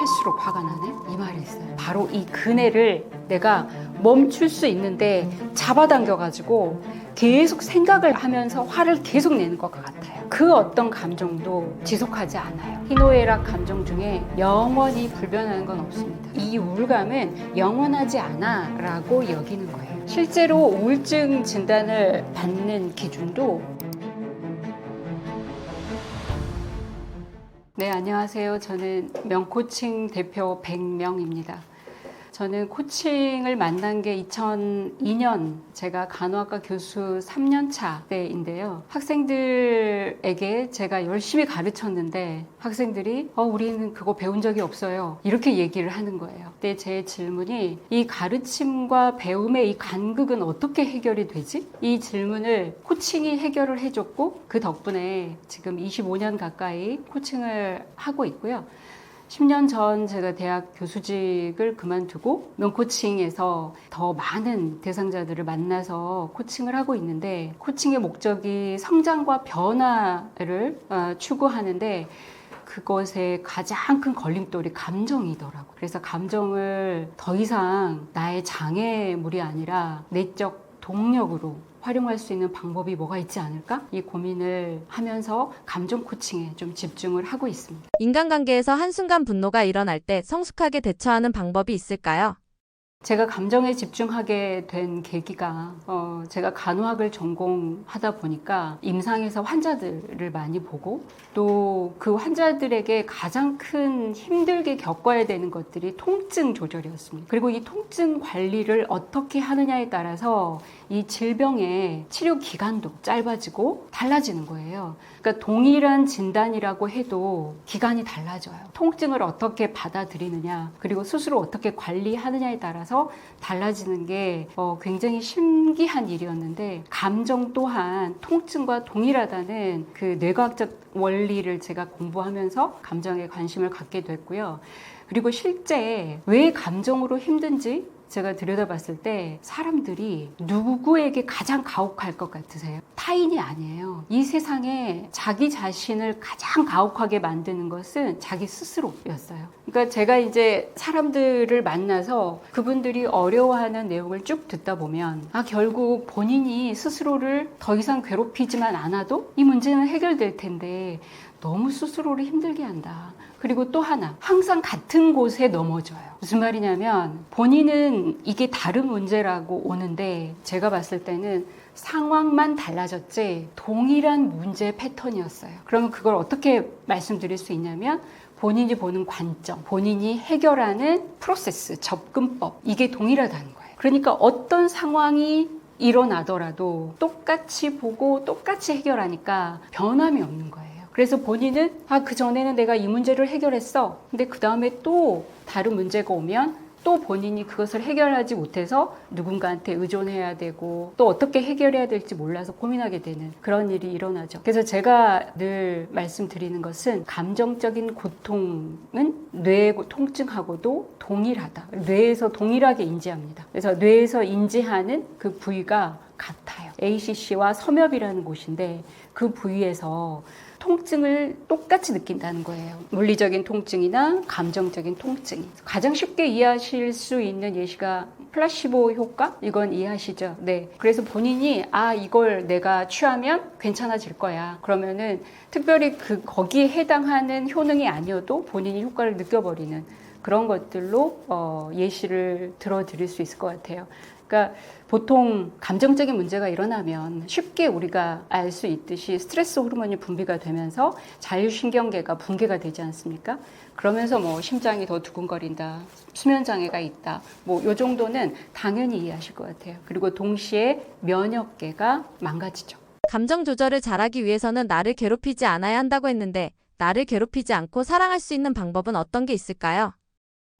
할수록 화가 나네? 이 말이 있어요. 바로 이 그네를 내가 멈출 수 있는데 잡아당겨가지고 계속 생각을 하면서 화를 계속 내는 것 같아요. 그 어떤 감정도 지속하지 않아요. 희노애락 감정 중에 영원히 불변하는 건 없습니다. 이 우울감은 영원하지 않아 라고 여기는 거예요. 실제로 우울증 진단을 받는 기준도 네, 안녕하세요. 저는 명코칭 대표 백명입니다. 저는 코칭을 만난 게 2002년 제가 간호학과 교수 3년차 때인데요. 학생들에게 제가 열심히 가르쳤는데 학생들이 우리는 그거 배운 적이 없어요. 이렇게 얘기를 하는 거예요. 그때 제 질문이 이 가르침과 배움의 이 간극은 어떻게 해결이 되지? 이 질문을 코칭이 해결을 해줬고 그 덕분에 지금 25년 가까이 코칭을 하고 있고요. 10년 전 제가 대학 교수직을 그만두고 명코칭에서 더 많은 대상자들을 만나서 코칭을 하고 있는데 코칭의 목적이 성장과 변화를 추구하는데 그것의 가장 큰 걸림돌이 감정이더라고요. 그래서 감정을 더 이상 나의 장애물이 아니라 내적 동력으로 활용할 수 있는 방법이 뭐가 있지 않을까? 이 고민을 하면서 감정 코칭에 좀 집중을 하고 있습니다. 인간관계에서 한순간 분노가 일어날 때 성숙하게 대처하는 방법이 있을까요? 제가 감정에 집중하게 된 계기가 제가 간호학을 전공하다 보니까 임상에서 환자들을 많이 보고 또 그 환자들에게 가장 큰 힘들게 겪어야 되는 것들이 통증 조절이었습니다. 그리고 이 통증 관리를 어떻게 하느냐에 따라서 이 질병의 치료 기간도 짧아지고 달라지는 거예요. 그러니까 동일한 진단이라고 해도 기간이 달라져요. 통증을 어떻게 받아들이느냐 그리고 스스로 어떻게 관리하느냐에 따라서 달라지는 게 굉장히 신기한 일이었는데 감정 또한 통증과 동일하다는 그 뇌과학적 원리를 제가 공부하면서 감정에 관심을 갖게 됐고요. 그리고 실제 왜 감정으로 힘든지 제가 들여다봤을 때 사람들이 누구에게 가장 가혹할 것 같으세요? 타인이 아니에요. 이 세상에 자기 자신을 가장 가혹하게 만드는 것은 자기 스스로였어요. 그러니까 제가 이제 사람들을 만나서 그분들이 어려워하는 내용을 쭉 듣다 보면 결국 본인이 스스로를 더 이상 괴롭히지만 않아도 이 문제는 해결될 텐데 너무 스스로를 힘들게 한다. 그리고 또 하나, 항상 같은 곳에 넘어져요. 무슨 말이냐면 본인은 이게 다른 문제라고 오는데 제가 봤을 때는 상황만 달라졌지 동일한 문제 패턴이었어요. 그러면 그걸 어떻게 말씀드릴 수 있냐면 본인이 보는 관점, 본인이 해결하는 프로세스, 접근법, 이게 동일하다는 거예요. 그러니까 어떤 상황이 일어나더라도 똑같이 보고 똑같이 해결하니까 변함이 없는 거예요. 그래서 본인은 그전에는 내가 이 문제를 해결했어. 근데 그 다음에 또 다른 문제가 오면 또 본인이 그것을 해결하지 못해서 누군가한테 의존해야 되고 또 어떻게 해결해야 될지 몰라서 고민하게 되는 그런 일이 일어나죠. 그래서 제가 늘 말씀드리는 것은 감정적인 고통은 뇌의 통증하고도 동일하다. 뇌에서 동일하게 인지합니다. 그래서 뇌에서 인지하는 그 부위가 같아요. ACC와 섬엽이라는 곳인데 그 부위에서 통증을 똑같이 느낀다는 거예요. 물리적인 통증이나 감정적인 통증. 가장 쉽게 이해하실 수 있는 예시가 플라시보 효과? 이건 이해하시죠? 네. 그래서 본인이 이걸 내가 취하면 괜찮아질 거야. 그러면은 특별히 거기에 해당하는 효능이 아니어도 본인이 효과를 느껴버리는 그런 것들로 예시를 들어드릴 수 있을 것 같아요. 그러니까 보통 감정적인 문제가 일어나면 쉽게 우리가 알 수 있듯이 스트레스 호르몬이 분비가 되면서 자율신경계가 붕괴가 되지 않습니까? 그러면서 심장이 더 두근거린다, 수면장애가 있다, 요 정도는 당연히 이해하실 것 같아요. 그리고 동시에 면역계가 망가지죠. 감정 조절을 잘하기 위해서는 나를 괴롭히지 않아야 한다고 했는데 나를 괴롭히지 않고 사랑할 수 있는 방법은 어떤 게 있을까요?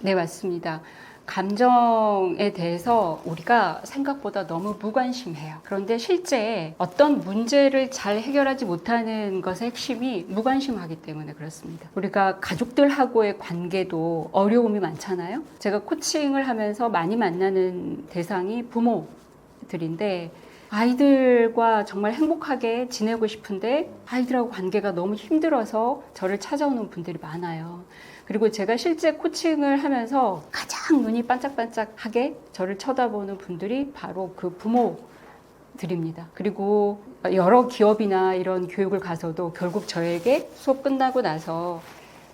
네, 맞습니다. 감정에 대해서 우리가 생각보다 너무 무관심해요. 그런데 실제 어떤 문제를 잘 해결하지 못하는 것의 핵심이 무관심하기 때문에 그렇습니다. 우리가 가족들하고의 관계도 어려움이 많잖아요. 제가 코칭을 하면서 많이 만나는 대상이 부모들인데 아이들과 정말 행복하게 지내고 싶은데 아이들하고 관계가 너무 힘들어서 저를 찾아오는 분들이 많아요. 그리고 제가 실제 코칭을 하면서 가장 눈이 반짝반짝하게 저를 쳐다보는 분들이 바로 그 부모들입니다. 그리고 여러 기업이나 이런 교육을 가서도 결국 저에게 수업 끝나고 나서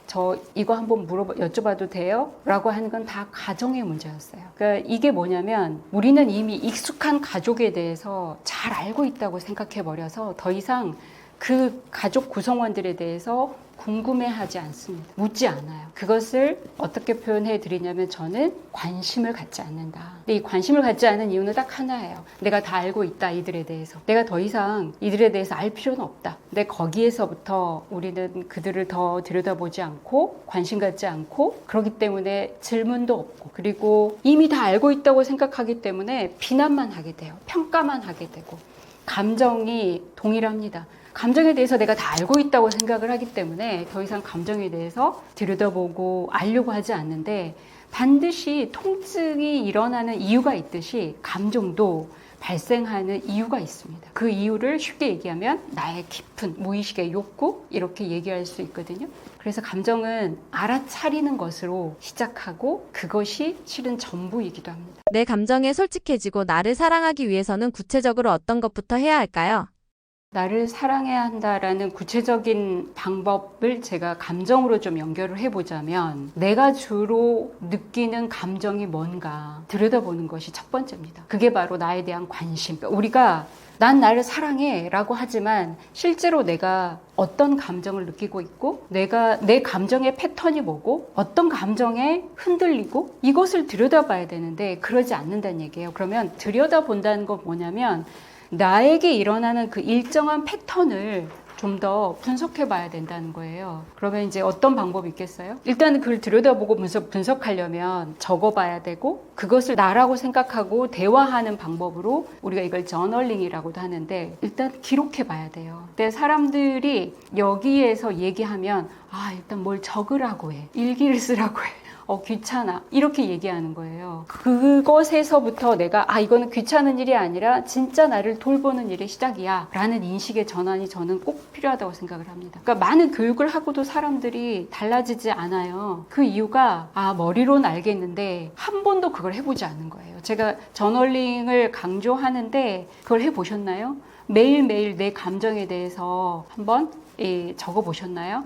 저 이거 한번 여쭤봐도 돼요? 라고 하는 건 다 가정의 문제였어요. 그러니까 이게 뭐냐면 우리는 이미 익숙한 가족에 대해서 잘 알고 있다고 생각해버려서 더 이상 그 가족 구성원들에 대해서 궁금해하지 않습니다. 묻지 않아요. 그것을 어떻게 표현해 드리냐면 저는 관심을 갖지 않는다. 근데 이 관심을 갖지 않는 이유는 딱 하나예요. 내가 다 알고 있다, 이들에 대해서. 내가 더 이상 이들에 대해서 알 필요는 없다. 근데 거기에서부터 우리는 그들을 더 들여다보지 않고 관심 갖지 않고 그렇기 때문에 질문도 없고 그리고 이미 다 알고 있다고 생각하기 때문에 비난만 하게 돼요. 평가만 하게 되고 감정이 동일합니다. 감정에 대해서 내가 다 알고 있다고 생각을 하기 때문에 더 이상 감정에 대해서 들여다보고 알려고 하지 않는데 반드시 통증이 일어나는 이유가 있듯이 감정도 발생하는 이유가 있습니다. 그 이유를 쉽게 얘기하면 나의 깊은 무의식의 욕구 이렇게 얘기할 수 있거든요. 그래서 감정은 알아차리는 것으로 시작하고 그것이 실은 전부이기도 합니다. 내 감정에 솔직해지고 나를 사랑하기 위해서는 구체적으로 어떤 것부터 해야 할까요? 나를 사랑해야 한다라는 구체적인 방법을 제가 감정으로 좀 연결을 해보자면 내가 주로 느끼는 감정이 뭔가 들여다보는 것이 첫 번째입니다. 그게 바로 나에 대한 관심. 그러니까 우리가 난 나를 사랑해 라고 하지만 실제로 내가 어떤 감정을 느끼고 있고 내가 내 감정의 패턴이 뭐고 어떤 감정에 흔들리고 이것을 들여다봐야 되는데 그러지 않는다는 얘기예요. 그러면 들여다본다는 건 뭐냐면 나에게 일어나는 그 일정한 패턴을 좀 더 분석해 봐야 된다는 거예요. 그러면 이제 어떤 방법이 있겠어요? 일단은 그걸 들여다보고 분석하려면 적어 봐야 되고 그것을 나라고 생각하고 대화하는 방법으로 우리가 이걸 저널링이라고도 하는데 일단 기록해 봐야 돼요. 근데 사람들이 여기에서 얘기하면 일단 뭘 적으라고 해. 일기를 쓰라고 해. 귀찮아. 이렇게 얘기하는 거예요. 그것에서부터 내가 이거는 귀찮은 일이 아니라 진짜 나를 돌보는 일의 시작이야 라는 인식의 전환이 저는 꼭 필요하다고 생각을 합니다. 그러니까 많은 교육을 하고도 사람들이 달라지지 않아요. 그 이유가 머리로는 알겠는데 한 번도 그걸 해보지 않은 거예요. 제가 저널링을 강조하는데 그걸 해보셨나요? 매일매일 내 감정에 대해서 한번 적어보셨나요?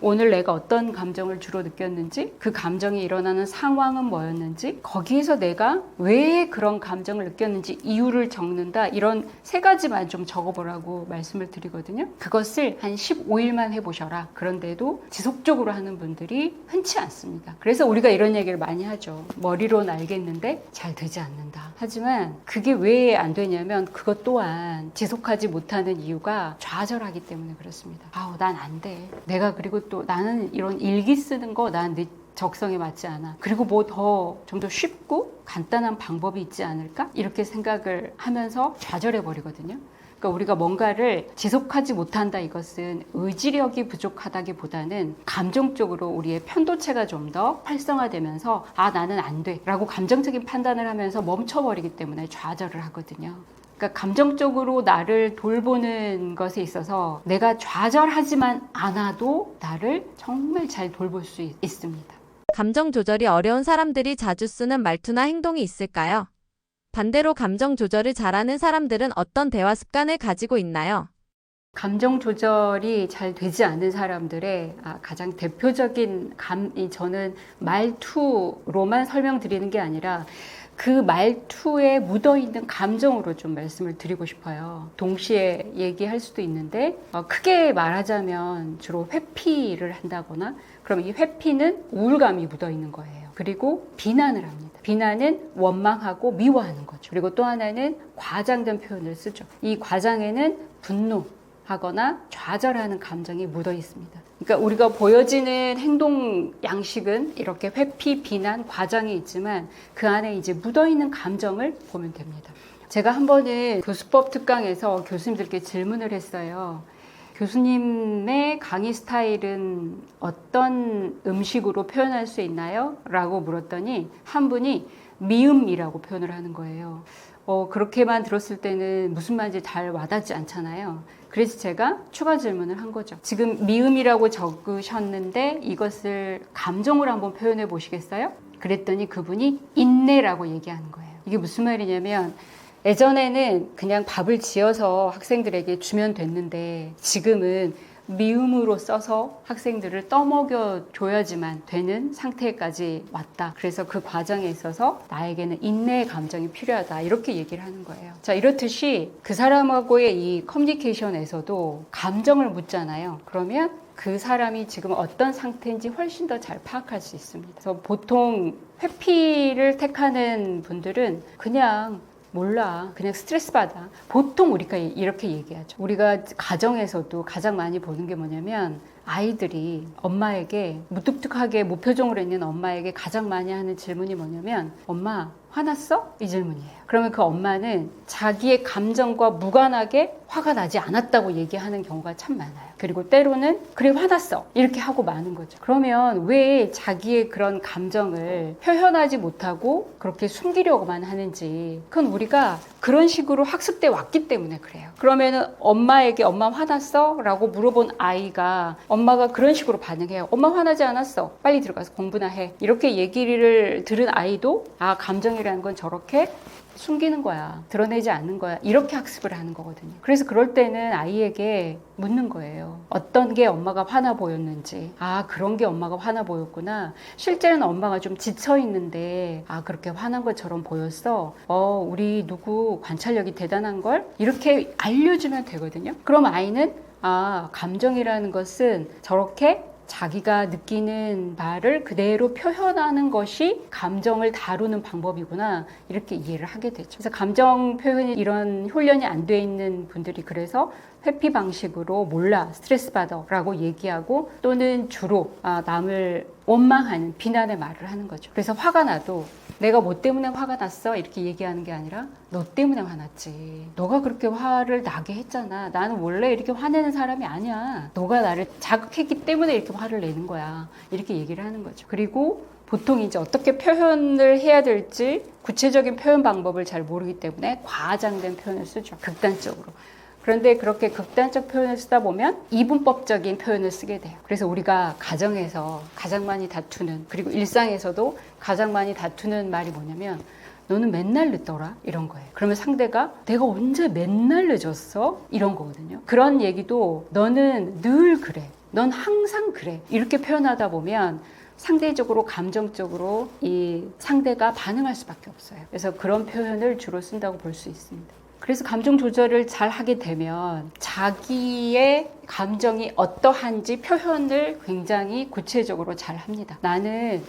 오늘 내가 어떤 감정을 주로 느꼈는지, 그 감정이 일어나는 상황은 뭐였는지, 거기에서 내가 왜 그런 감정을 느꼈는지 이유를 적는다. 이런 3가지만 좀 적어보라고 말씀을 드리거든요. 그것을 한 15일만 해보셔라. 그런데도 지속적으로 하는 분들이 흔치 않습니다. 그래서 우리가 이런 얘기를 많이 하죠. 머리로는 알겠는데 잘 되지 않는다. 하지만 그게 왜 안 되냐면 그것 또한 지속하지 못하는 이유가 좌절하기 때문에 그렇습니다. 난 안 돼. 내가 그리고 또 나는 이런 일기 쓰는 거 난 내 적성에 맞지 않아. 그리고 뭐 좀 더 쉽고 간단한 방법이 있지 않을까? 이렇게 생각을 하면서 좌절해 버리거든요. 그러니까 우리가 뭔가를 지속하지 못한다 이것은 의지력이 부족하다기보다는 감정적으로 우리의 편도체가 좀 더 활성화되면서 나는 안 돼 라고 감정적인 판단을 하면서 멈춰버리기 때문에 좌절을 하거든요. 그러니까 감정적으로 나를 돌보는 것에 있어서 내가 좌절하지만 않아도 나를 정말 잘 돌볼 수 있습니다. 감정 조절이 어려운 사람들이 자주 쓰는 말투나 행동이 있을까요? 반대로 감정 조절을 잘하는 사람들은 어떤 대화 습관을 가지고 있나요? 감정 조절이 잘 되지 않는 사람들의 가장 대표적인 저는 말투로만 설명드리는 게 아니라 그 말투에 묻어있는 감정으로 좀 말씀을 드리고 싶어요. 동시에 얘기할 수도 있는데 크게 말하자면 주로 회피를 한다거나 그럼 이 회피는 우울감이 묻어있는 거예요. 그리고 비난을 합니다. 비난은 원망하고 미워하는 거죠. 그리고 또 하나는 과장된 표현을 쓰죠. 이 과장에는 분노하거나 좌절하는 감정이 묻어 있습니다. 그러니까 우리가 보여지는 행동 양식은 이렇게 회피, 비난, 과장이 있지만 그 안에 이제 묻어있는 감정을 보면 됩니다. 제가 한 번은 교수법 특강에서 교수님들께 질문을 했어요. 교수님의 강의 스타일은 어떤 음식으로 표현할 수 있나요? 라고 물었더니 한 분이 미음이라고 표현을 하는 거예요. 그렇게만 들었을 때는 무슨 말인지 잘 와닿지 않잖아요. 그래서 제가 추가 질문을 한 거죠. 지금 미음이라고 적으셨는데 이것을 감정으로 한번 표현해 보시겠어요? 그랬더니 그분이 인내라고 얘기하는 거예요. 이게 무슨 말이냐면 예전에는 그냥 밥을 지어서 학생들에게 주면 됐는데 지금은 미음으로 써서 학생들을 떠먹여 줘야지만 되는 상태까지 왔다. 그래서 그 과정에 있어서 나에게는 인내의 감정이 필요하다. 이렇게 얘기를 하는 거예요. 자, 이렇듯이 그 사람하고의 이 커뮤니케이션에서도 감정을 묻잖아요. 그러면 그 사람이 지금 어떤 상태인지 훨씬 더 잘 파악할 수 있습니다. 그래서 보통 회피를 택하는 분들은 그냥 몰라. 그냥 스트레스 받아. 보통 우리가 이렇게 얘기하죠. 우리가 가정에서도 가장 많이 보는 게 뭐냐면 아이들이 엄마에게 무뚝뚝하게 무표정으로 있는 엄마에게 가장 많이 하는 질문이 뭐냐면 엄마 화났어? 이 질문이에요. 그러면 그 엄마는 자기의 감정과 무관하게 화가 나지 않았다고 얘기하는 경우가 참 많아요. 그리고 때로는 그래 화났어 이렇게 하고 마는 거죠. 그러면 왜 자기의 그런 감정을 표현하지 못하고 그렇게 숨기려고만 하는지 그건 우리가 그런 식으로 학습돼 왔기 때문에 그래요. 그러면은 엄마에게 엄마 화났어? 라고 물어본 아이가 엄마가 그런 식으로 반응해요. 엄마 화나지 않았어. 빨리 들어가서 공부나 해. 이렇게 얘기를 들은 아이도 아 감정이라는 건 저렇게 숨기는 거야. 드러내지 않는 거야. 이렇게 학습을 하는 거거든요. 그래서 그럴 때는 아이에게 묻는 거예요. 어떤 게 엄마가 화나 보였는지. 아, 그런 게 엄마가 화나 보였구나. 실제로는 엄마가 좀 지쳐 있는데 아, 그렇게 화난 것처럼 보였어. 우리 누구 관찰력이 대단한 걸? 이렇게 알려주면 되거든요. 그럼 아이는 아, 감정이라는 것은 저렇게 자기가 느끼는 바를 그대로 표현하는 것이 감정을 다루는 방법이구나 이렇게 이해를 하게 되죠. 그래서 감정 표현이 이런 훈련이 안 돼 있는 분들이 그래서 회피 방식으로 몰라 스트레스 받아 라고 얘기하고 또는 주로 남을 원망하는 비난의 말을 하는 거죠. 그래서 화가 나도 내가 뭐 때문에 화가 났어 이렇게 얘기하는 게 아니라 너 때문에 화났지. 너가 그렇게 화를 나게 했잖아. 나는 원래 이렇게 화내는 사람이 아니야. 너가 나를 자극했기 때문에 이렇게 화를 내는 거야. 이렇게 얘기를 하는 거죠. 그리고 보통 이제 어떻게 표현을 해야 될지 구체적인 표현 방법을 잘 모르기 때문에 과장된 표현을 쓰죠. 극단적으로. 그런데 그렇게 극단적 표현을 쓰다 보면 이분법적인 표현을 쓰게 돼요. 그래서 우리가 가정에서 가장 많이 다투는 그리고 일상에서도 가장 많이 다투는 말이 뭐냐면 너는 맨날 늦더라 이런 거예요. 그러면 상대가 내가 언제 맨날 늦었어? 이런 거거든요. 그런 얘기도 너는 늘 그래. 넌 항상 그래. 이렇게 표현하다 보면 상대적으로 감정적으로 이 상대가 반응할 수밖에 없어요. 그래서 그런 표현을 주로 쓴다고 볼 수 있습니다. 그래서 감정 조절을 잘 하게 되면 자기의 감정이 어떠한지 표현을 굉장히 구체적으로 잘 합니다. 나는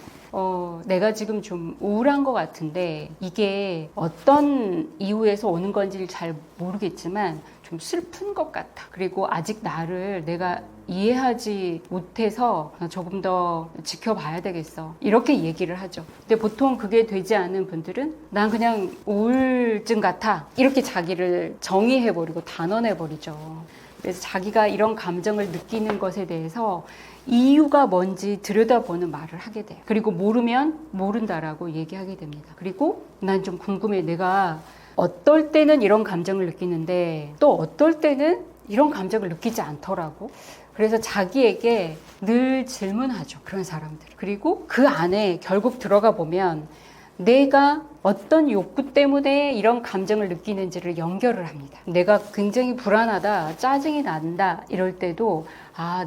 내가 지금 좀 우울한 것 같은데 이게 어떤 이유에서 오는 건지를 잘 모르겠지만 좀 슬픈 것 같아. 그리고 아직 나를 내가 이해하지 못해서 조금 더 지켜봐야 되겠어. 이렇게 얘기를 하죠. 근데 보통 그게 되지 않은 분들은 난 그냥 우울증 같아. 이렇게 자기를 정의해버리고 단언해버리죠. 그래서 자기가 이런 감정을 느끼는 것에 대해서 이유가 뭔지 들여다보는 말을 하게 돼요. 그리고 모르면 모른다라고 얘기하게 됩니다. 그리고 난 좀 궁금해. 내가 어떨 때는 이런 감정을 느끼는데 또 어떨 때는 이런 감정을 느끼지 않더라고. 그래서 자기에게 늘 질문하죠. 그런 사람들. 그리고 그 안에 결국 들어가 보면 내가 어떤 욕구 때문에 이런 감정을 느끼는지를 연결을 합니다. 내가 굉장히 불안하다, 짜증이 난다 이럴 때도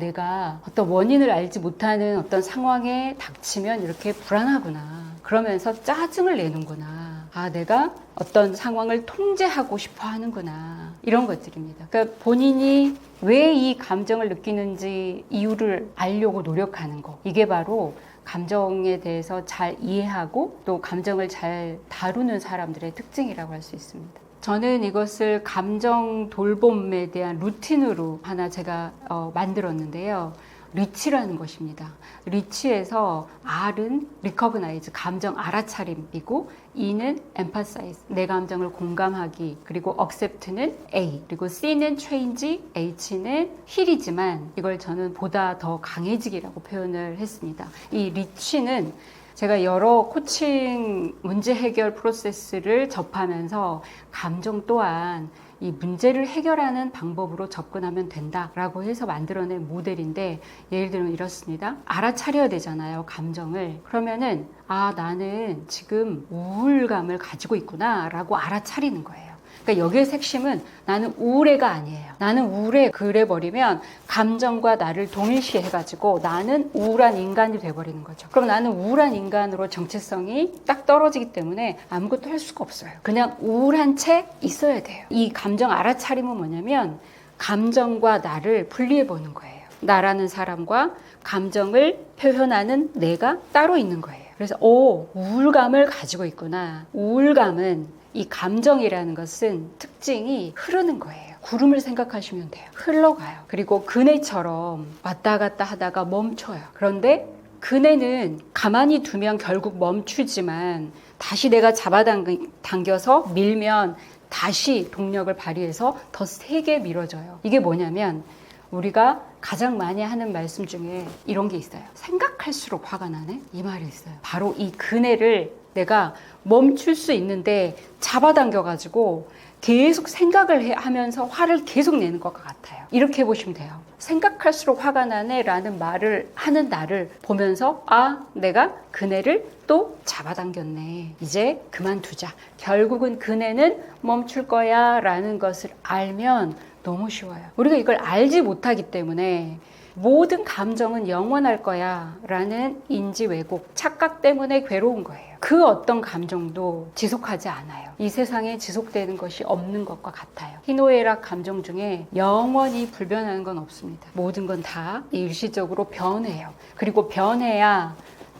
내가 어떤 원인을 알지 못하는 어떤 상황에 닥치면 이렇게 불안하구나. 그러면서 짜증을 내는구나. 내가 어떤 상황을 통제하고 싶어 하는구나. 이런 것들입니다. 그러니까 본인이 왜 이 감정을 느끼는지 이유를 알려고 노력하는 거. 이게 바로 감정에 대해서 잘 이해하고 또 감정을 잘 다루는 사람들의 특징이라고 할 수 있습니다. 저는 이것을 감정 돌봄에 대한 루틴으로 하나 제가 만들었는데요. 리치라는 것입니다. 리치에서 R은 recognize, 감정 알아차림이고 E는 emphasize, 내 감정을 공감하기, 그리고 accept는 A, 그리고 C는 change, H는 heal이지만 이걸 저는 보다 더 강해지기라고 표현을 했습니다. 이 리치는 제가 여러 코칭 문제 해결 프로세스를 접하면서 감정 또한 이 문제를 해결하는 방법으로 접근하면 된다라고 해서 만들어낸 모델인데, 예를 들면 이렇습니다. 알아차려야 되잖아요, 감정을. 그러면은 나는 지금 우울감을 가지고 있구나 라고 알아차리는 거예요. 그러니까 여기에서 핵심은 나는 우울해가 아니에요. 나는 우울해 그래버리면 감정과 나를 동일시 해가지고 나는 우울한 인간이 돼버리는 거죠. 그럼 나는 우울한 인간으로 정체성이 딱 떨어지기 때문에 아무것도 할 수가 없어요. 그냥 우울한 채 있어야 돼요. 이 감정 알아차림은 뭐냐면 감정과 나를 분리해 보는 거예요. 나라는 사람과 감정을 표현하는 내가 따로 있는 거예요. 그래서 우울감을 가지고 있구나. 우울감은 이 감정이라는 것은 특징이 흐르는 거예요. 구름을 생각하시면 돼요. 흘러가요. 그리고 그네처럼 왔다 갔다 하다가 멈춰요. 그런데 그네는 가만히 두면 결국 멈추지만 다시 내가 잡아당겨서 밀면 다시 동력을 발휘해서 더 세게 밀어져요. 이게 뭐냐면 우리가 가장 많이 하는 말씀 중에 이런 게 있어요. 생각할수록 화가 나네? 이 말이 있어요. 바로 이 그네를 내가 멈출 수 있는데 잡아당겨가지고 계속 생각을 하면서 화를 계속 내는 것 같아요. 이렇게 보시면 돼요. 생각할수록 화가 나네 라는 말을 하는 나를 보면서 내가 그네를 또 잡아당겼네. 이제 그만두자. 결국은 그네는 멈출 거야 라는 것을 알면 너무 쉬워요. 우리가 이걸 알지 못하기 때문에 모든 감정은 영원할 거야 라는 인지 왜곡, 착각 때문에 괴로운 거예요. 그 어떤 감정도 지속하지 않아요. 이 세상에 지속되는 것이 없는 것과 같아요. 희노애락 감정 중에 영원히 불변하는 건 없습니다. 모든 건 다 일시적으로 변해요. 그리고 변해야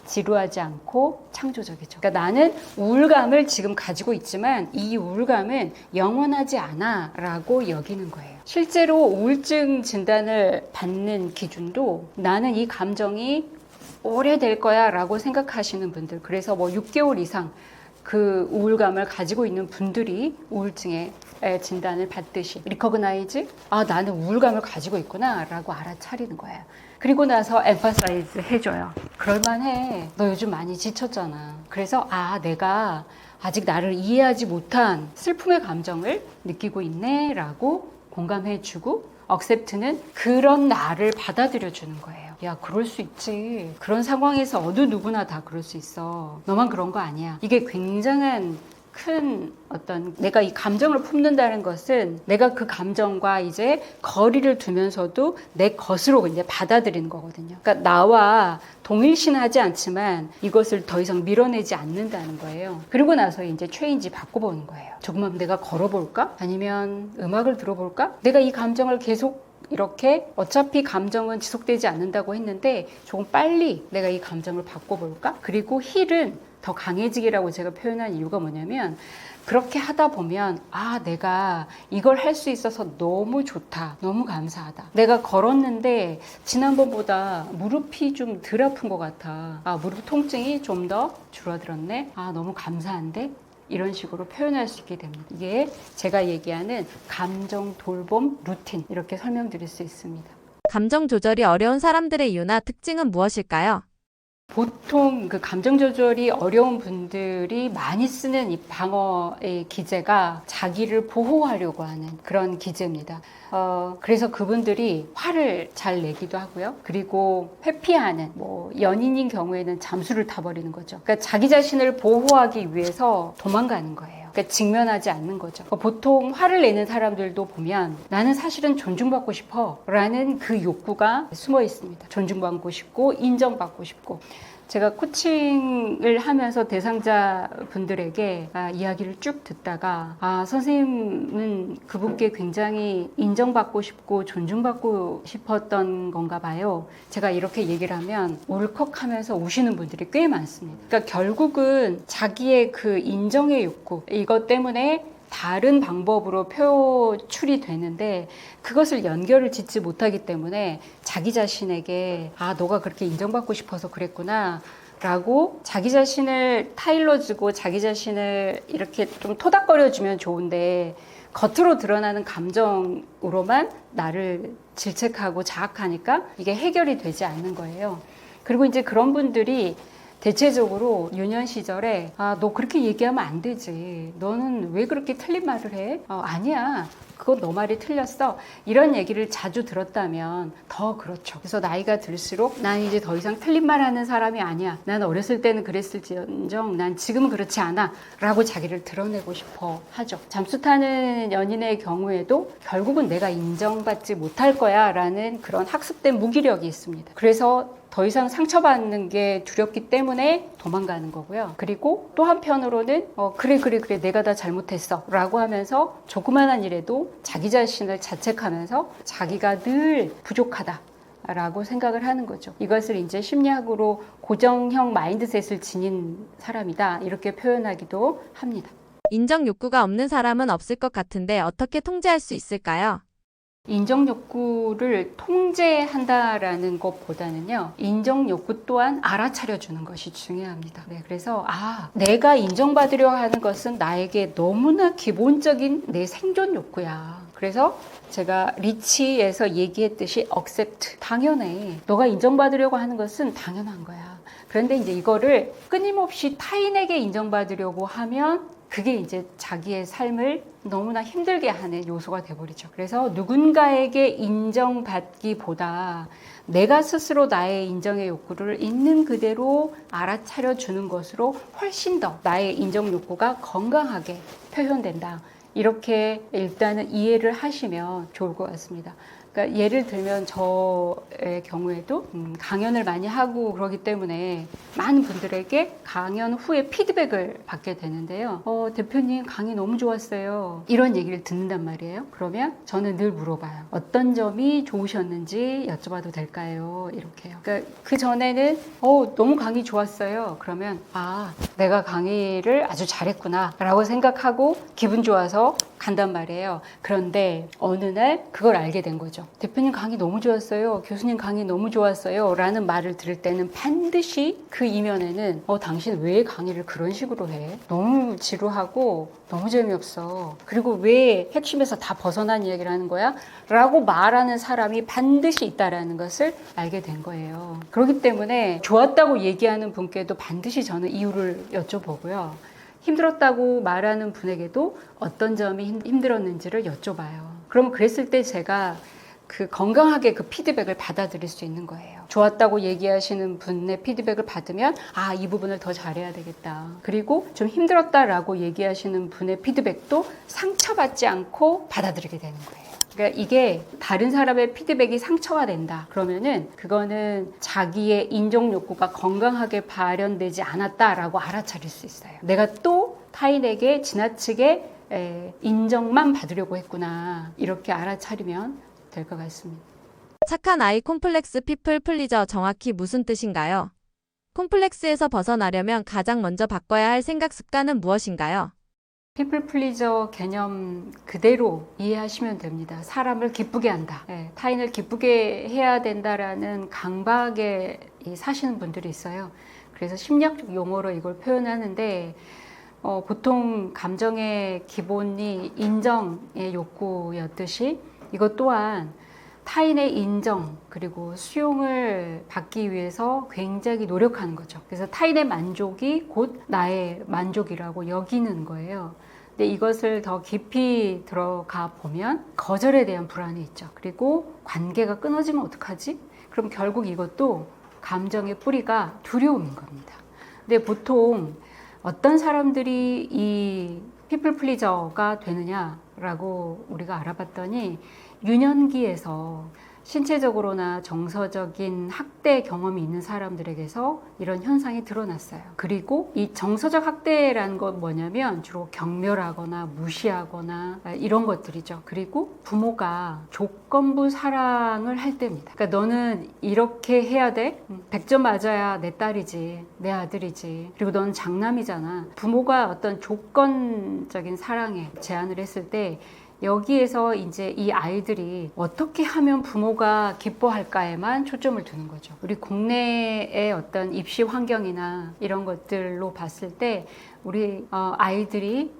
지루하지 않고 창조적이죠. 그러니까 나는 우울감을 지금 가지고 있지만 이 우울감은 영원하지 않아 라고 여기는 거예요. 실제로 우울증 진단을 받는 기준도 나는 이 감정이 오래될 거야 라고 생각하시는 분들, 그래서 6개월 이상 그 우울감을 가지고 있는 분들이 우울증의 진단을 받듯이 리커그나이즈, 나는 우울감을 가지고 있구나 라고 알아차리는 거예요. 그리고 나서 emphasize 해줘요. 그럴만해. 너 요즘 많이 지쳤잖아. 그래서 내가 아직 나를 이해하지 못한 슬픔의 감정을 느끼고 있네 라고 공감해주고, accept는 그런 나를 받아들여주는 거예요. 야, 그럴 수 있지. 그런 상황에서 어느 누구나 다 그럴 수 있어. 너만 그런 거 아니야. 이게 굉장한 큰 내가 이 감정을 품는다는 것은 내가 그 감정과 이제 거리를 두면서도 내 것으로 이제 받아들이는 거거든요. 그러니까 나와 동일시하지 않지만 이것을 더 이상 밀어내지 않는다는 거예요. 그리고 나서 이제 체인지 바꿔보는 거예요. 조금만 내가 걸어볼까? 아니면 음악을 들어볼까? 내가 이 감정을 계속 이렇게 어차피 감정은 지속되지 않는다고 했는데 조금 빨리 내가 이 감정을 바꿔볼까? 그리고 힐은 더 강해지기라고 제가 표현한 이유가 뭐냐면 그렇게 하다 보면 내가 이걸 할 수 있어서 너무 좋다. 너무 감사하다. 내가 걸었는데 지난번보다 무릎이 좀 덜 아픈 것 같아. 무릎 통증이 좀 더 줄어들었네. 너무 감사한데? 이런 식으로 표현할 수 있게 됩니다. 이게 제가 얘기하는 감정 돌봄 루틴, 이렇게 설명드릴 수 있습니다. 감정 조절이 어려운 사람들의 이유나 특징은 무엇일까요? 보통 그 감정 조절이 어려운 분들이 많이 쓰는 이 방어의 기제가 자기를 보호하려고 하는 그런 기제입니다. 그래서 그분들이 화를 잘 내기도 하고요. 그리고 회피하는, 연인인 경우에는 잠수를 타버리는 거죠. 그러니까 자기 자신을 보호하기 위해서 도망가는 거예요. 그러니까 직면하지 않는 거죠. 보통 화를 내는 사람들도 보면 나는 사실은 존중받고 싶어 라는 그 욕구가 숨어 있습니다. 존중받고 싶고 인정받고 싶고. 제가 코칭을 하면서 대상자분들에게 이야기를 쭉 듣다가 선생님은 그분께 굉장히 인정받고 싶고 존중받고 싶었던 건가 봐요. 제가 이렇게 얘기를 하면 울컥하면서 우시는 분들이 꽤 많습니다. 그러니까 결국은 자기의 그 인정의 욕구, 이것 때문에 다른 방법으로 표출이 되는데 그것을 연결을 짓지 못하기 때문에 자기 자신에게 너가 그렇게 인정받고 싶어서 그랬구나 라고 자기 자신을 타일러주고 자기 자신을 이렇게 좀 토닥거려주면 좋은데 겉으로 드러나는 감정으로만 나를 질책하고 자학하니까 이게 해결이 되지 않는 거예요. 그리고 이제 그런 분들이 대체적으로 유년 시절에 너 그렇게 얘기하면 안 되지. 너는 왜 그렇게 틀린 말을 해? 아니야. 그건 너 말이 틀렸어. 이런 얘기를 자주 들었다면 더 그렇죠. 그래서 나이가 들수록 난 이제 더 이상 틀린 말 하는 사람이 아니야. 난 어렸을 때는 그랬을지언정 난 지금은 그렇지 않아. 라고 자기를 드러내고 싶어 하죠. 잠수 타는 연인의 경우에도 결국은 내가 인정받지 못할 거야 라는 그런 학습된 무기력이 있습니다. 그래서 더 이상 상처받는 게 두렵기 때문에 도망가는 거고요. 그리고 또 한편으로는 그래 내가 다 잘못했어 라고 하면서 조그만한 일에도 자기 자신을 자책하면서 자기가 늘 부족하다 라고 생각을 하는 거죠. 이것을 이제 심리학으로 고정형 마인드셋을 지닌 사람이다 이렇게 표현하기도 합니다. 인정 욕구가 없는 사람은 없을 것 같은데 어떻게 통제할 수 있을까요? 인정 욕구를 통제한다라는 것보다는요, 인정 욕구 또한 알아차려 주는 것이 중요합니다. 네, 그래서 내가 인정받으려 하는 것은 나에게 너무나 기본적인 내 생존 욕구야. 그래서 제가 리치에서 얘기했듯이 accept, 당연해. 너가 인정받으려고 하는 것은 당연한 거야. 그런데 이제 이거를 끊임없이 타인에게 인정받으려고 하면 그게 이제 자기의 삶을 너무나 힘들게 하는 요소가 돼버리죠. 그래서 누군가에게 인정받기보다 내가 스스로 나의 인정의 욕구를 있는 그대로 알아차려 주는 것으로 훨씬 더 나의 인정 욕구가 건강하게 표현된다. 이렇게 일단은 이해를 하시면 좋을 것 같습니다. 그러니까 예를 들면 저의 경우에도 강연을 많이 하고 그러기 때문에 많은 분들에게 강연 후에 피드백을 받게 되는데요. 대표님 강의 너무 좋았어요. 이런 얘기를 듣는단 말이에요. 그러면 저는 늘 물어봐요. 어떤 점이 좋으셨는지 여쭤봐도 될까요? 이렇게요. 그러니까 그 전에는 너무 강의 좋았어요. 그러면 내가 강의를 아주 잘했구나 라고 생각하고 기분 좋아서 간단 말이에요. 그런데 어느 날 그걸 알게 된 거죠. 대표님 강의 너무 좋았어요. 교수님 강의 너무 좋았어요. 라는 말을 들을 때는 반드시 그 이면에는 당신 왜 강의를 그런 식으로 해? 너무 지루하고 너무 재미없어. 그리고 왜 핵심에서 다 벗어난 이야기를 하는 거야? 라고 말하는 사람이 반드시 있다라는 것을 알게 된 거예요. 그렇기 때문에 좋았다고 얘기하는 분께도 반드시 저는 이유를 여쭤보고요. 힘들었다고 말하는 분에게도 어떤 점이 힘들었는지를 여쭤봐요. 그러면 그랬을 때 제가 건강하게 그 피드백을 받아들일 수 있는 거예요. 좋았다고 얘기하시는 분의 피드백을 받으면 이 부분을 더 잘해야 되겠다. 그리고 좀 힘들었다라고 얘기하시는 분의 피드백도 상처받지 않고 받아들이게 되는 거예요. 그러니까 이게 다른 사람의 피드백이 상처가 된다. 그러면은 그거는 자기의 인정 욕구가 건강하게 발현되지 않았다라고 알아차릴 수 있어요. 내가 또 타인에게 지나치게 인정만 받으려고 했구나. 이렇게 알아차리면 될 것 같습니다. 착한 아이 콤플렉스 피플 플리저 정확히 무슨 뜻인가요? 콤플렉스에서 벗어나려면 가장 먼저 바꿔야 할 생각 습관은 무엇인가요? 피플 플리저 개념 그대로 이해하시면 됩니다. 사람을 기쁘게 한다. 타인을 기쁘게 해야 된다라는 강박에 사시는 분들이 있어요. 그래서 심리학적 용어로 이걸 표현하는데 보통 감정의 기본이 인정의 욕구였듯이 이것 또한 타인의 인정 그리고 수용을 받기 위해서 굉장히 노력하는 거죠. 그래서 타인의 만족이 곧 나의 만족이라고 여기는 거예요. 근데 이것을 더 깊이 들어가 보면 거절에 대한 불안이 있죠. 그리고 관계가 끊어지면 어떡하지? 그럼 결국 이것도 감정의 뿌리가 두려움인 겁니다. 근데 보통 어떤 사람들이 이 피플 플리저가 되느냐라고 우리가 알아봤더니 유년기에서 신체적으로나 정서적인 학대 경험이 있는 사람들에게서 이런 현상이 드러났어요. 그리고 이 정서적 학대라는 건 뭐냐면 주로 경멸하거나 무시하거나 이런 것들이죠. 그리고 부모가 조건부 사랑을 할 때입니다. 그러니까 너는 이렇게 해야 돼? 100점 맞아야 내 딸이지, 내 아들이지. 그리고 넌 장남이잖아. 부모가 어떤 조건적인 사랑에 제한을 했을 때 여기에서 이제 이 아이들이 어떻게 하면 부모가 기뻐할까에만 초점을 두는 거죠. 우리 국내의 어떤 입시 환경이나 이런 것들로 봤을 때 우리 아이들이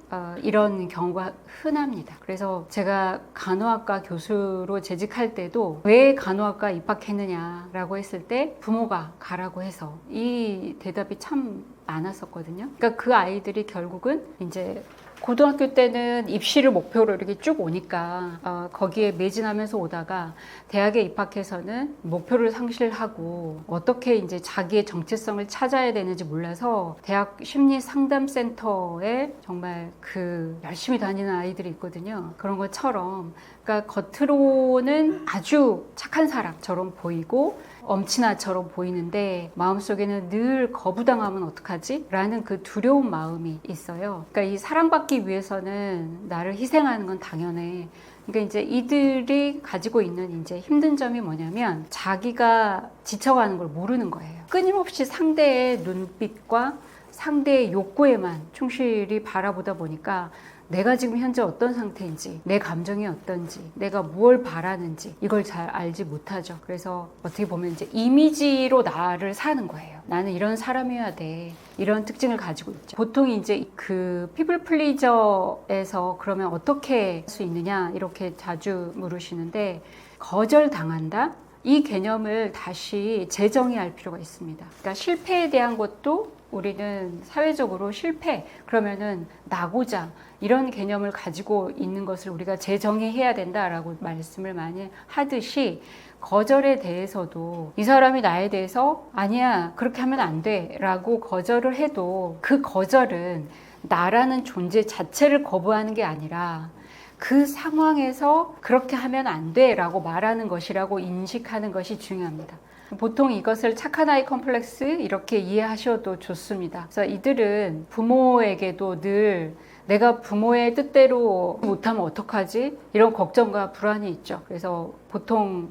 이런 경우가 흔합니다. 그래서 제가 간호학과 교수로 재직할 때도 왜 간호학과 입학했느냐라고 했을 때 부모가 가라고 해서 이 대답이 참 많았었거든요. 그러니까 그 아이들이 결국은 이제 고등학교 때는 입시를 목표로 이렇게 쭉 오니까 거기에 매진하면서 오다가 대학에 입학해서는 목표를 상실하고 어떻게 이제 자기의 정체성을 찾아야 되는지 몰라서 대학 심리 상담센터에 정말 그 열심히 다니는 아이들이 있거든요. 그런 것처럼 그러니까 겉으로는 아주 착한 사람처럼 보이고 엄친아처럼 보이는데 마음속에는 늘 거부당하면 어떡하지? 라는 그 두려운 마음이 있어요. 그러니까 이 사랑받기 위해서는 나를 희생하는 건 당연해. 그러니까 이제 이들이 가지고 있는 이제 힘든 점이 뭐냐면 자기가 지쳐가는 걸 모르는 거예요. 끊임없이 상대의 눈빛과 상대의 욕구에만 충실히 바라보다 보니까 내가 지금 현재 어떤 상태인지, 내 감정이 어떤지, 내가 무엇을 바라는지 이걸 잘 알지 못하죠. 그래서 어떻게 보면 이제 이미지로 나를 사는 거예요. 나는 이런 사람이어야 돼. 이런 특징을 가지고 있죠. 보통 이제 그 피플 플리저에서 그러면 어떻게 할 수 있느냐 이렇게 자주 물으시는데 거절당한다? 이 개념을 다시 재정의할 필요가 있습니다. 그러니까 실패에 대한 것도 우리는 사회적으로 실패 그러면은 나고자 이런 개념을 가지고 있는 것을 우리가 재정의해야 된다라고 말씀을 많이 하듯이 거절에 대해서도 이 사람이 나에 대해서 아니야 그렇게 하면 안 돼 라고 거절을 해도 그 거절은 나라는 존재 자체를 거부하는 게 아니라 그 상황에서 그렇게 하면 안 돼 라고 말하는 것이라고 인식하는 것이 중요합니다. 보통 이것을 착한 아이 컴플렉스 이렇게 이해하셔도 좋습니다. 그래서 이들은 부모에게도 늘 내가 부모의 뜻대로 못하면 어떡하지? 이런 걱정과 불안이 있죠. 그래서 보통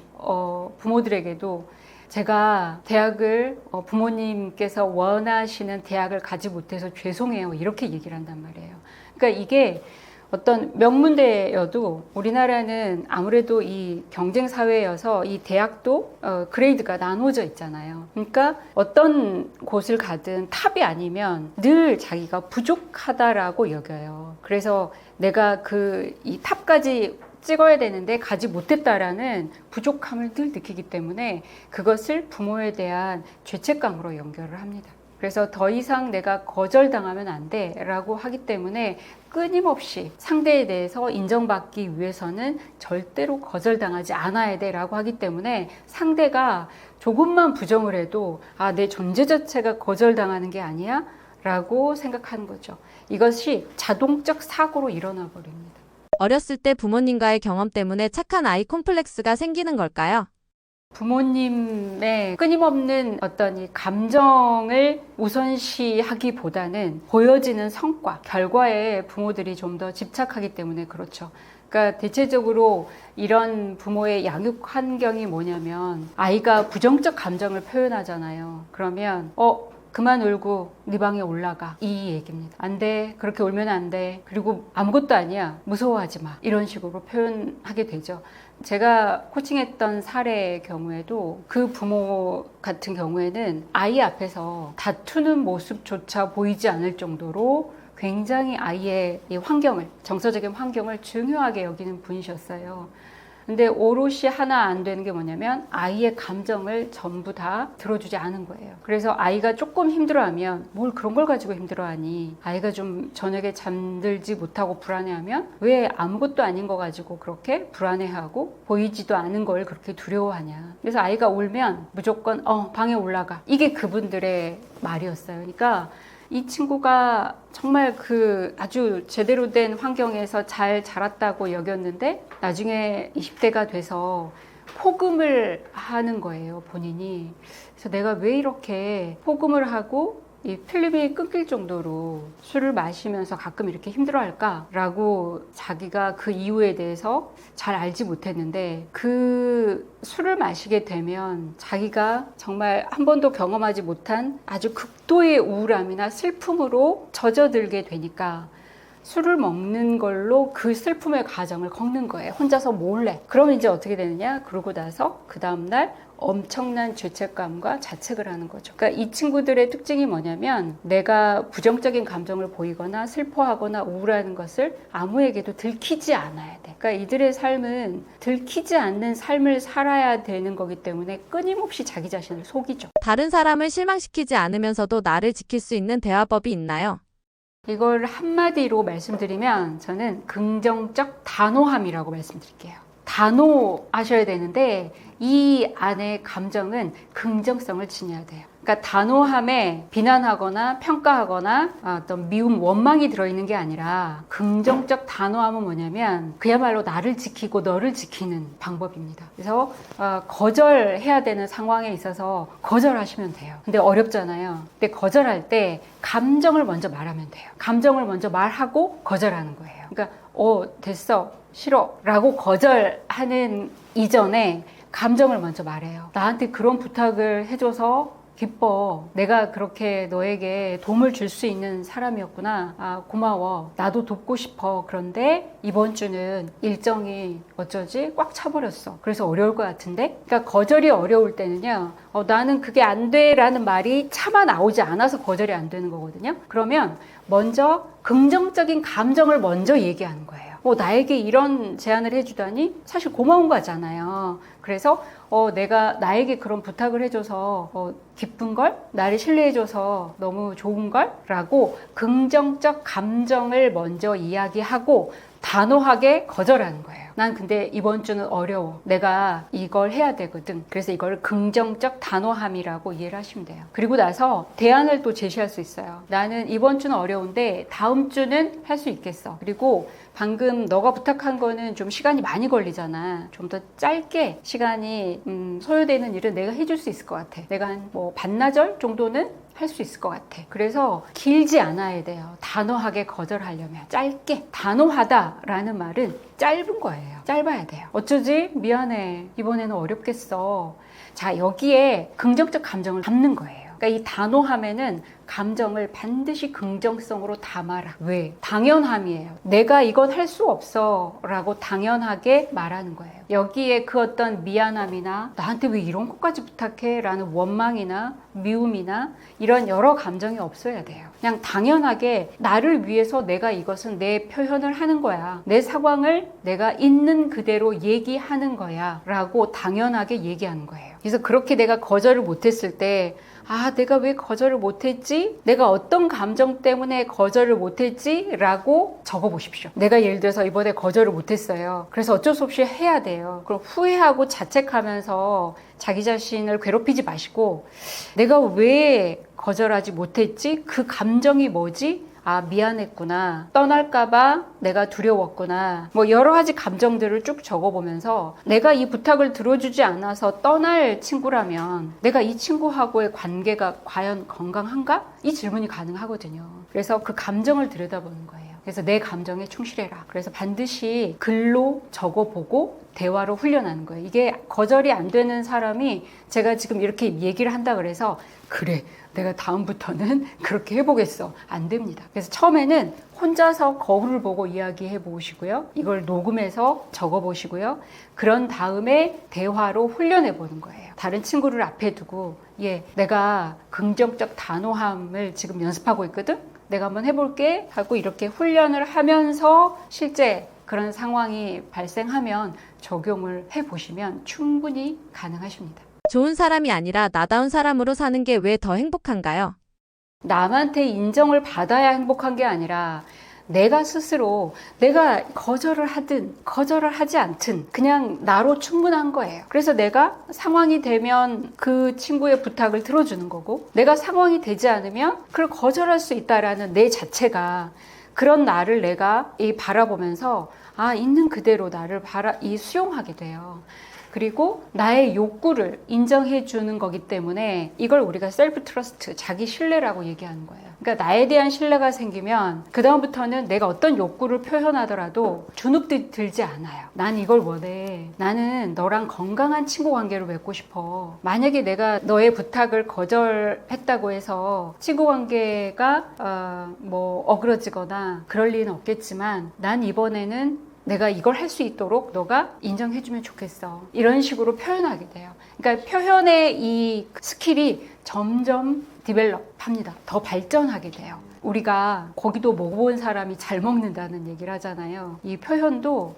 부모들에게도 제가 대학을 부모님께서 원하시는 대학을 가지 못해서 죄송해요. 이렇게 얘기를 한단 말이에요. 그러니까 이게 어떤 명문대여도 우리나라는 아무래도 이 경쟁 사회여서 이 대학도 그레이드가 나눠져 있잖아요. 그러니까 어떤 곳을 가든 탑이 아니면 늘 자기가 부족하다라고 여겨요. 그래서 내가 이 탑까지 찍어야 되는데 가지 못했다라는 부족함을 늘 느끼기 때문에 그것을 부모에 대한 죄책감으로 연결을 합니다. 그래서 더 이상 내가 거절당하면 안 돼 라고 하기 때문에 끊임없이 상대에 대해서 인정받기 위해서는 절대로 거절당하지 않아야 돼 라고 하기 때문에 상대가 조금만 부정을 해도 내 존재 자체가 거절당하는 게 아니야 라고 생각하는 거죠. 이것이 자동적 사고로 일어나 버립니다. 어렸을 때 부모님과의 경험 때문에 착한 아이 콤플렉스가 생기는 걸까요? 부모님의 끊임없는 어떤 이 감정을 우선시하기보다는 보여지는 성과, 결과에 부모들이 좀 더 집착하기 때문에 그렇죠. 그러니까 대체적으로 이런 부모의 양육 환경이 뭐냐면 아이가 부정적 감정을 표현하잖아요. 그러면 그만 울고 네 방에 올라가 이 얘기입니다. 안 돼. 그렇게 울면 안 돼. 그리고 아무것도 아니야. 무서워하지 마. 이런 식으로 표현하게 되죠. 제가 코칭했던 사례의 경우에도 그 부모 같은 경우에는 아이 앞에서 다투는 모습조차 보이지 않을 정도로 굉장히 아이의 이 환경을, 정서적인 환경을 중요하게 여기는 분이셨어요. 근데 오롯이 하나 안 되는 게 뭐냐면 아이의 감정을 전부 다 들어주지 않은 거예요. 그래서 아이가 조금 힘들어하면 뭘 그런 걸 가지고 힘들어하니? 아이가 좀 저녁에 잠들지 못하고 불안해하면 왜 아무것도 아닌 거 가지고 그렇게 불안해하고 보이지도 않은 걸 그렇게 두려워하냐? 그래서 아이가 울면 무조건 방에 올라가. 이게 그분들의 말이었어요. 그러니까 이 친구가 정말 그 아주 제대로 된 환경에서 잘 자랐다고 여겼는데 나중에 20대가 돼서 폭음을 하는 거예요, 본인이. 그래서 내가 왜 이렇게 폭음을 하고 이 필름이 끊길 정도로 술을 마시면서 가끔 이렇게 힘들어할까라고 자기가 그 이유에 대해서 잘 알지 못했는데 그 술을 마시게 되면 자기가 정말 한 번도 경험하지 못한 아주 극도의 우울함이나 슬픔으로 젖어들게 되니까 술을 먹는 걸로 그 슬픔의 과정을 겪는 거예요. 혼자서 몰래. 그럼 이제 어떻게 되느냐? 그러고 나서 그 다음날 엄청난 죄책감과 자책을 하는 거죠. 그러니까 이 친구들의 특징이 뭐냐면 내가 부정적인 감정을 보이거나 슬퍼하거나 우울해하는 것을 아무에게도 들키지 않아야 돼. 그러니까 이들의 삶은 들키지 않는 삶을 살아야 되는 거기 때문에 끊임없이 자기 자신을 속이죠. 다른 사람을 실망시키지 않으면서도 나를 지킬 수 있는 대화법이 있나요? 이걸 한마디로 말씀드리면 저는 긍정적 단호함이라고 말씀드릴게요. 단호하셔야 되는데 이 안에 감정은 긍정성을 지녀야 돼요. 그러니까 단호함에 비난하거나 평가하거나 어떤 미움, 원망이 들어있는 게 아니라 긍정적 단호함은 뭐냐면 그야말로 나를 지키고 너를 지키는 방법입니다. 그래서 거절해야 되는 상황에 있어서 거절하시면 돼요. 근데 어렵잖아요. 근데 거절할 때 감정을 먼저 말하면 돼요. 감정을 먼저 말하고 거절하는 거예요. 그러니까 됐어, 싫어 라고 거절하는 이전에 감정을 먼저 말해요. 나한테 그런 부탁을 해줘서 기뻐. 내가 그렇게 너에게 도움을 줄 수 있는 사람이었구나. 고마워. 나도 돕고 싶어. 그런데 이번 주는 일정이 어쩌지? 꽉 차버렸어. 그래서 어려울 것 같은데? 그러니까 거절이 어려울 때는요. 나는 그게 안 돼 라는 말이 차마 나오지 않아서 거절이 안 되는 거거든요. 그러면 먼저 긍정적인 감정을 먼저 얘기하는 거예요. 나에게 이런 제안을 해주다니 사실 고마운 거잖아요. 그래서 내가 나에게 그런 부탁을 해줘서 기쁜 걸, 나를 신뢰해줘서 너무 좋은 걸 라고 긍정적 감정을 먼저 이야기하고 단호하게 거절하는 거예요. 난 근데 이번 주는 어려워. 내가 이걸 해야 되거든. 그래서 이걸 긍정적 단호함이라고 이해를 하시면 돼요. 그리고 나서 대안을 또 제시할 수 있어요. 나는 이번 주는 어려운데 다음 주는 할 수 있겠어. 그리고 방금 너가 부탁한 거는 좀 시간이 많이 걸리잖아. 좀 더 짧게 시간이 소요되는 일은 내가 해줄 수 있을 것 같아. 내가 한 반나절 정도는 할 수 있을 것 같아. 그래서 길지 않아야 돼요. 단호하게 거절하려면 짧게. 단호하다라는 말은 짧은 거예요. 짧아야 돼요. 어쩌지? 미안해. 이번에는 어렵겠어. 자, 여기에 긍정적 감정을 담는 거예요. 그러니까 이 단호함에는 감정을 반드시 긍정성으로 담아라. 왜? 당연함이에요. 내가 이건 할 수 없어 라고 당연하게 말하는 거예요. 여기에 그 어떤 미안함이나 나한테 왜 이런 것까지 부탁해 라는 원망이나 미움이나 이런 여러 감정이 없어야 돼요. 그냥 당연하게 나를 위해서 내가 이것은 내 표현을 하는 거야. 내 상황을 내가 있는 그대로 얘기하는 거야 라고 당연하게 얘기하는 거예요. 그래서 그렇게 내가 거절을 못했을 때 내가 왜 거절을 못했지? 내가 어떤 감정 때문에 거절을 못했지? 라고 적어보십시오. 내가 예를 들어서 이번에 거절을 못했어요. 그래서 어쩔 수 없이 해야 돼요. 그럼 후회하고 자책하면서 자기 자신을 괴롭히지 마시고 내가 왜 거절하지 못했지? 그 감정이 뭐지? 미안했구나. 떠날까봐 내가 두려웠구나. 여러 가지 감정들을 쭉 적어보면서 내가 이 부탁을 들어주지 않아서 떠날 친구라면 내가 이 친구하고의 관계가 과연 건강한가? 이 질문이 가능하거든요. 그래서 그 감정을 들여다보는 거예요. 그래서 내 감정에 충실해라. 그래서 반드시 글로 적어보고 대화로 훈련하는 거예요. 이게 거절이 안 되는 사람이 제가 지금 이렇게 얘기를 한다 그래서 그래, 내가 다음부터는 그렇게 해보겠어. 안 됩니다. 그래서 처음에는 혼자서 거울을 보고 이야기해 보시고요. 이걸 녹음해서 적어 보시고요. 그런 다음에 대화로 훈련해 보는 거예요. 다른 친구를 앞에 두고 내가 긍정적 단호함을 지금 연습하고 있거든? 내가 한번 해볼게 하고 이렇게 훈련을 하면서 실제 그런 상황이 발생하면 적용을 해보시면 충분히 가능하십니다. 좋은 사람이 아니라 나다운 사람으로 사는 게 왜 더 행복한가요? 남한테 인정을 받아야 행복한 게 아니라 내가 스스로 내가 거절을 하든 거절을 하지 않든 그냥 나로 충분한 거예요. 그래서 내가 상황이 되면 그 친구의 부탁을 들어주는 거고 내가 상황이 되지 않으면 그걸 거절할 수 있다라는 내 자체가 그런 나를 내가 바라보면서 있는 그대로 나를 수용하게 돼요. 그리고 나의 욕구를 인정해 주는 거기 때문에 이걸 우리가 셀프 트러스트, 자기 신뢰라고 얘기하는 거예요. 그러니까 나에 대한 신뢰가 생기면 그다음부터는 내가 어떤 욕구를 표현하더라도 주눅 들지 않아요. 난 이걸 원해. 나는 너랑 건강한 친구 관계를 맺고 싶어. 만약에 내가 너의 부탁을 거절했다고 해서 친구 관계가 뭐 어그러지거나 그럴 리는 없겠지만 난 이번에는 내가 이걸 할 수 있도록 너가 인정해주면 좋겠어. 이런 식으로 표현하게 돼요. 그러니까 표현의 이 스킬이 점점 디벨롭합니다. 더 발전하게 돼요. 우리가 고기도 먹어본 사람이 잘 먹는다는 얘기를 하잖아요. 이 표현도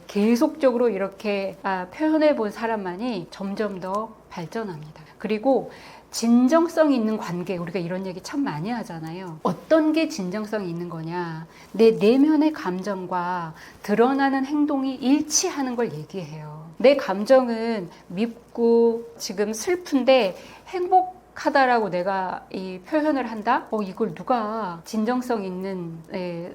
계속적으로 이렇게 표현해 본 사람만이 점점 더 발전합니다. 그리고 진정성 있는 관계, 우리가 이런 얘기 참 많이 하잖아요. 어떤 게 진정성이 있는 거냐? 내 내면의 감정과 드러나는 행동이 일치하는 걸 얘기해요. 내 감정은 밉고 지금 슬픈데 행복하다라고 내가 이 표현을 한다? 이걸 누가 진정성 있는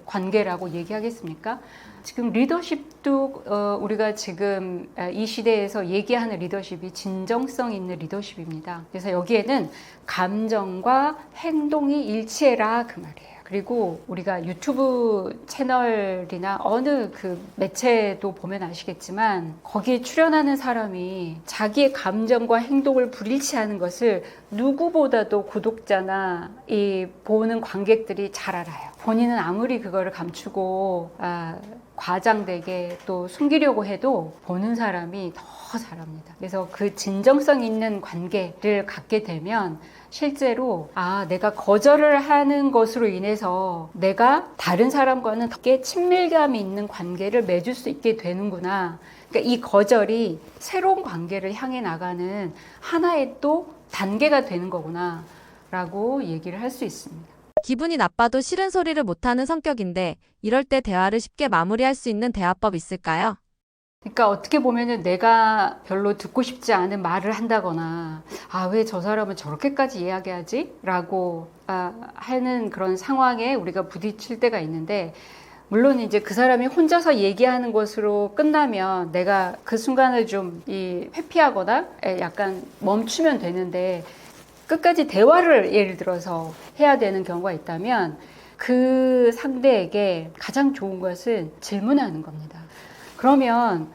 관계라고 얘기하겠습니까? 지금 리더십도 우리가 지금 이 시대에서 얘기하는 리더십이 진정성 있는 리더십입니다. 그래서 여기에는 감정과 행동이 일치해라 그 말이에요. 그리고 우리가 유튜브 채널이나 어느 그 매체도 보면 아시겠지만 거기에 출연하는 사람이 자기의 감정과 행동을 불일치하는 것을 누구보다도 구독자나 이 보는 관객들이 잘 알아요. 본인은 아무리 그거를 감추고 과장되게 또 숨기려고 해도 보는 사람이 더 잘합니다. 그래서 그 진정성 있는 관계를 갖게 되면 실제로 내가 거절을 하는 것으로 인해서 내가 다른 사람과는 더 친밀감이 있는 관계를 맺을 수 있게 되는구나. 그러니까 이 거절이 새로운 관계를 향해 나가는 하나의 또 단계가 되는 거구나 라고 얘기를 할 수 있습니다. 기분이 나빠도 싫은 소리를 못하는 성격인데 이럴 때 대화를 쉽게 마무리할 수 있는 대화법 있을까요? 그러니까 어떻게 보면은 내가 별로 듣고 싶지 않은 말을 한다거나 왜 저 사람은 저렇게까지 이야기하지? 라고 하는 그런 상황에 우리가 부딪힐 때가 있는데 물론 이제 그 사람이 혼자서 얘기하는 것으로 끝나면 내가 그 순간을 좀 회피하거나 약간 멈추면 되는데 끝까지 대화를 예를 들어서 해야 되는 경우가 있다면 그 상대에게 가장 좋은 것은 질문하는 겁니다. 그러면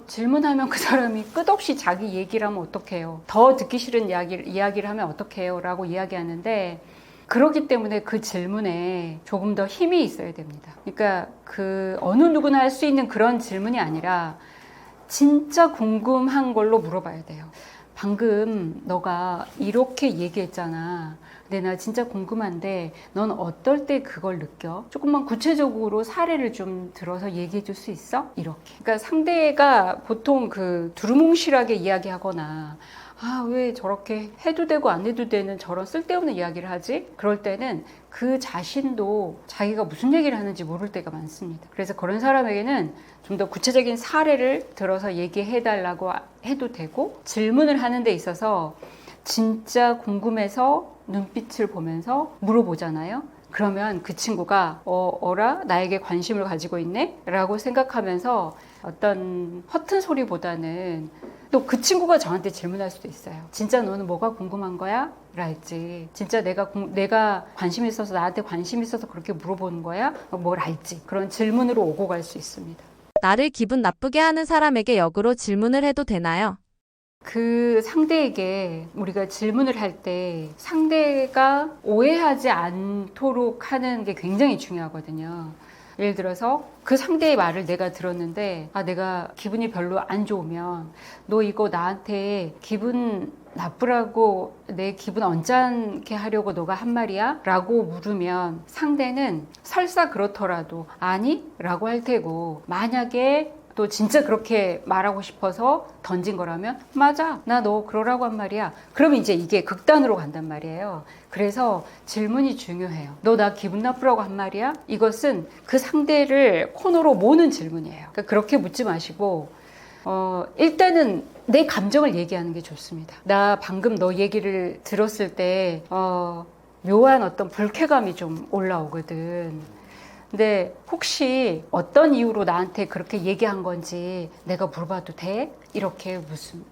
질문하면 그 사람이 끝없이 자기 얘기를 하면 어떡해요? 더 듣기 싫은 이야기를 하면 어떡해요? 라고 이야기하는데 그렇기 때문에 그 질문에 조금 더 힘이 있어야 됩니다. 그러니까 그 어느 누구나 할 수 있는 그런 질문이 아니라 진짜 궁금한 걸로 물어봐야 돼요. 방금 너가 이렇게 얘기했잖아. 근데 나 진짜 궁금한데 넌 어떨 때 그걸 느껴? 조금만 구체적으로 사례를 좀 들어서 얘기해 줄 수 있어? 이렇게. 그러니까 상대가 보통 그 두루뭉실하게 이야기하거나 왜 저렇게 해도 되고 안 해도 되는 저런 쓸데없는 이야기를 하지? 그럴 때는 그 자신도 자기가 무슨 얘기를 하는지 모를 때가 많습니다. 그래서 그런 사람에게는 좀 더 구체적인 사례를 들어서 얘기해 달라고 해도 되고 질문을 하는 데 있어서 진짜 궁금해서 눈빛을 보면서 물어보잖아요. 그러면 그 친구가 어라? 나에게 관심을 가지고 있네? 라고 생각하면서 어떤 허튼 소리보다는 또 그 친구가 저한테 질문할 수도 있어요. 진짜 너는 뭐가 궁금한 거야? 랄지. 진짜 내가 관심 있어서 나한테 관심 있어서 그렇게 물어보는 거야? 뭘 알지? 그런 질문으로 오고 갈 수 있습니다. 나를 기분 나쁘게 하는 사람에게 역으로 질문을 해도 되나요? 그 상대에게 우리가 질문을 할 때 상대가 오해하지 않도록 하는 게 굉장히 중요하거든요. 예를 들어서 그 상대의 말을 내가 들었는데 내가 기분이 별로 안 좋으면 너 이거 나한테 기분 나쁘라고 내 기분 언짢게 하려고 너가 한 말이야? 라고 물으면 상대는 설사 그렇더라도 아니? 라고 할 테고 만약에 또 진짜 그렇게 말하고 싶어서 던진 거라면 맞아 나 너 그러라고 한 말이야. 그러면 이제 이게 극단으로 간단 말이에요. 그래서 질문이 중요해요. 너 나 기분 나쁘라고 한 말이야? 이것은 그 상대를 코너로 모는 질문이에요. 그러니까 그렇게 묻지 마시고 일단은 내 감정을 얘기하는 게 좋습니다. 나 방금 너 얘기를 들었을 때 묘한 어떤 불쾌감이 좀 올라오거든. 근데 혹시 어떤 이유로 나한테 그렇게 얘기한 건지 내가 물어봐도 돼? 이렇게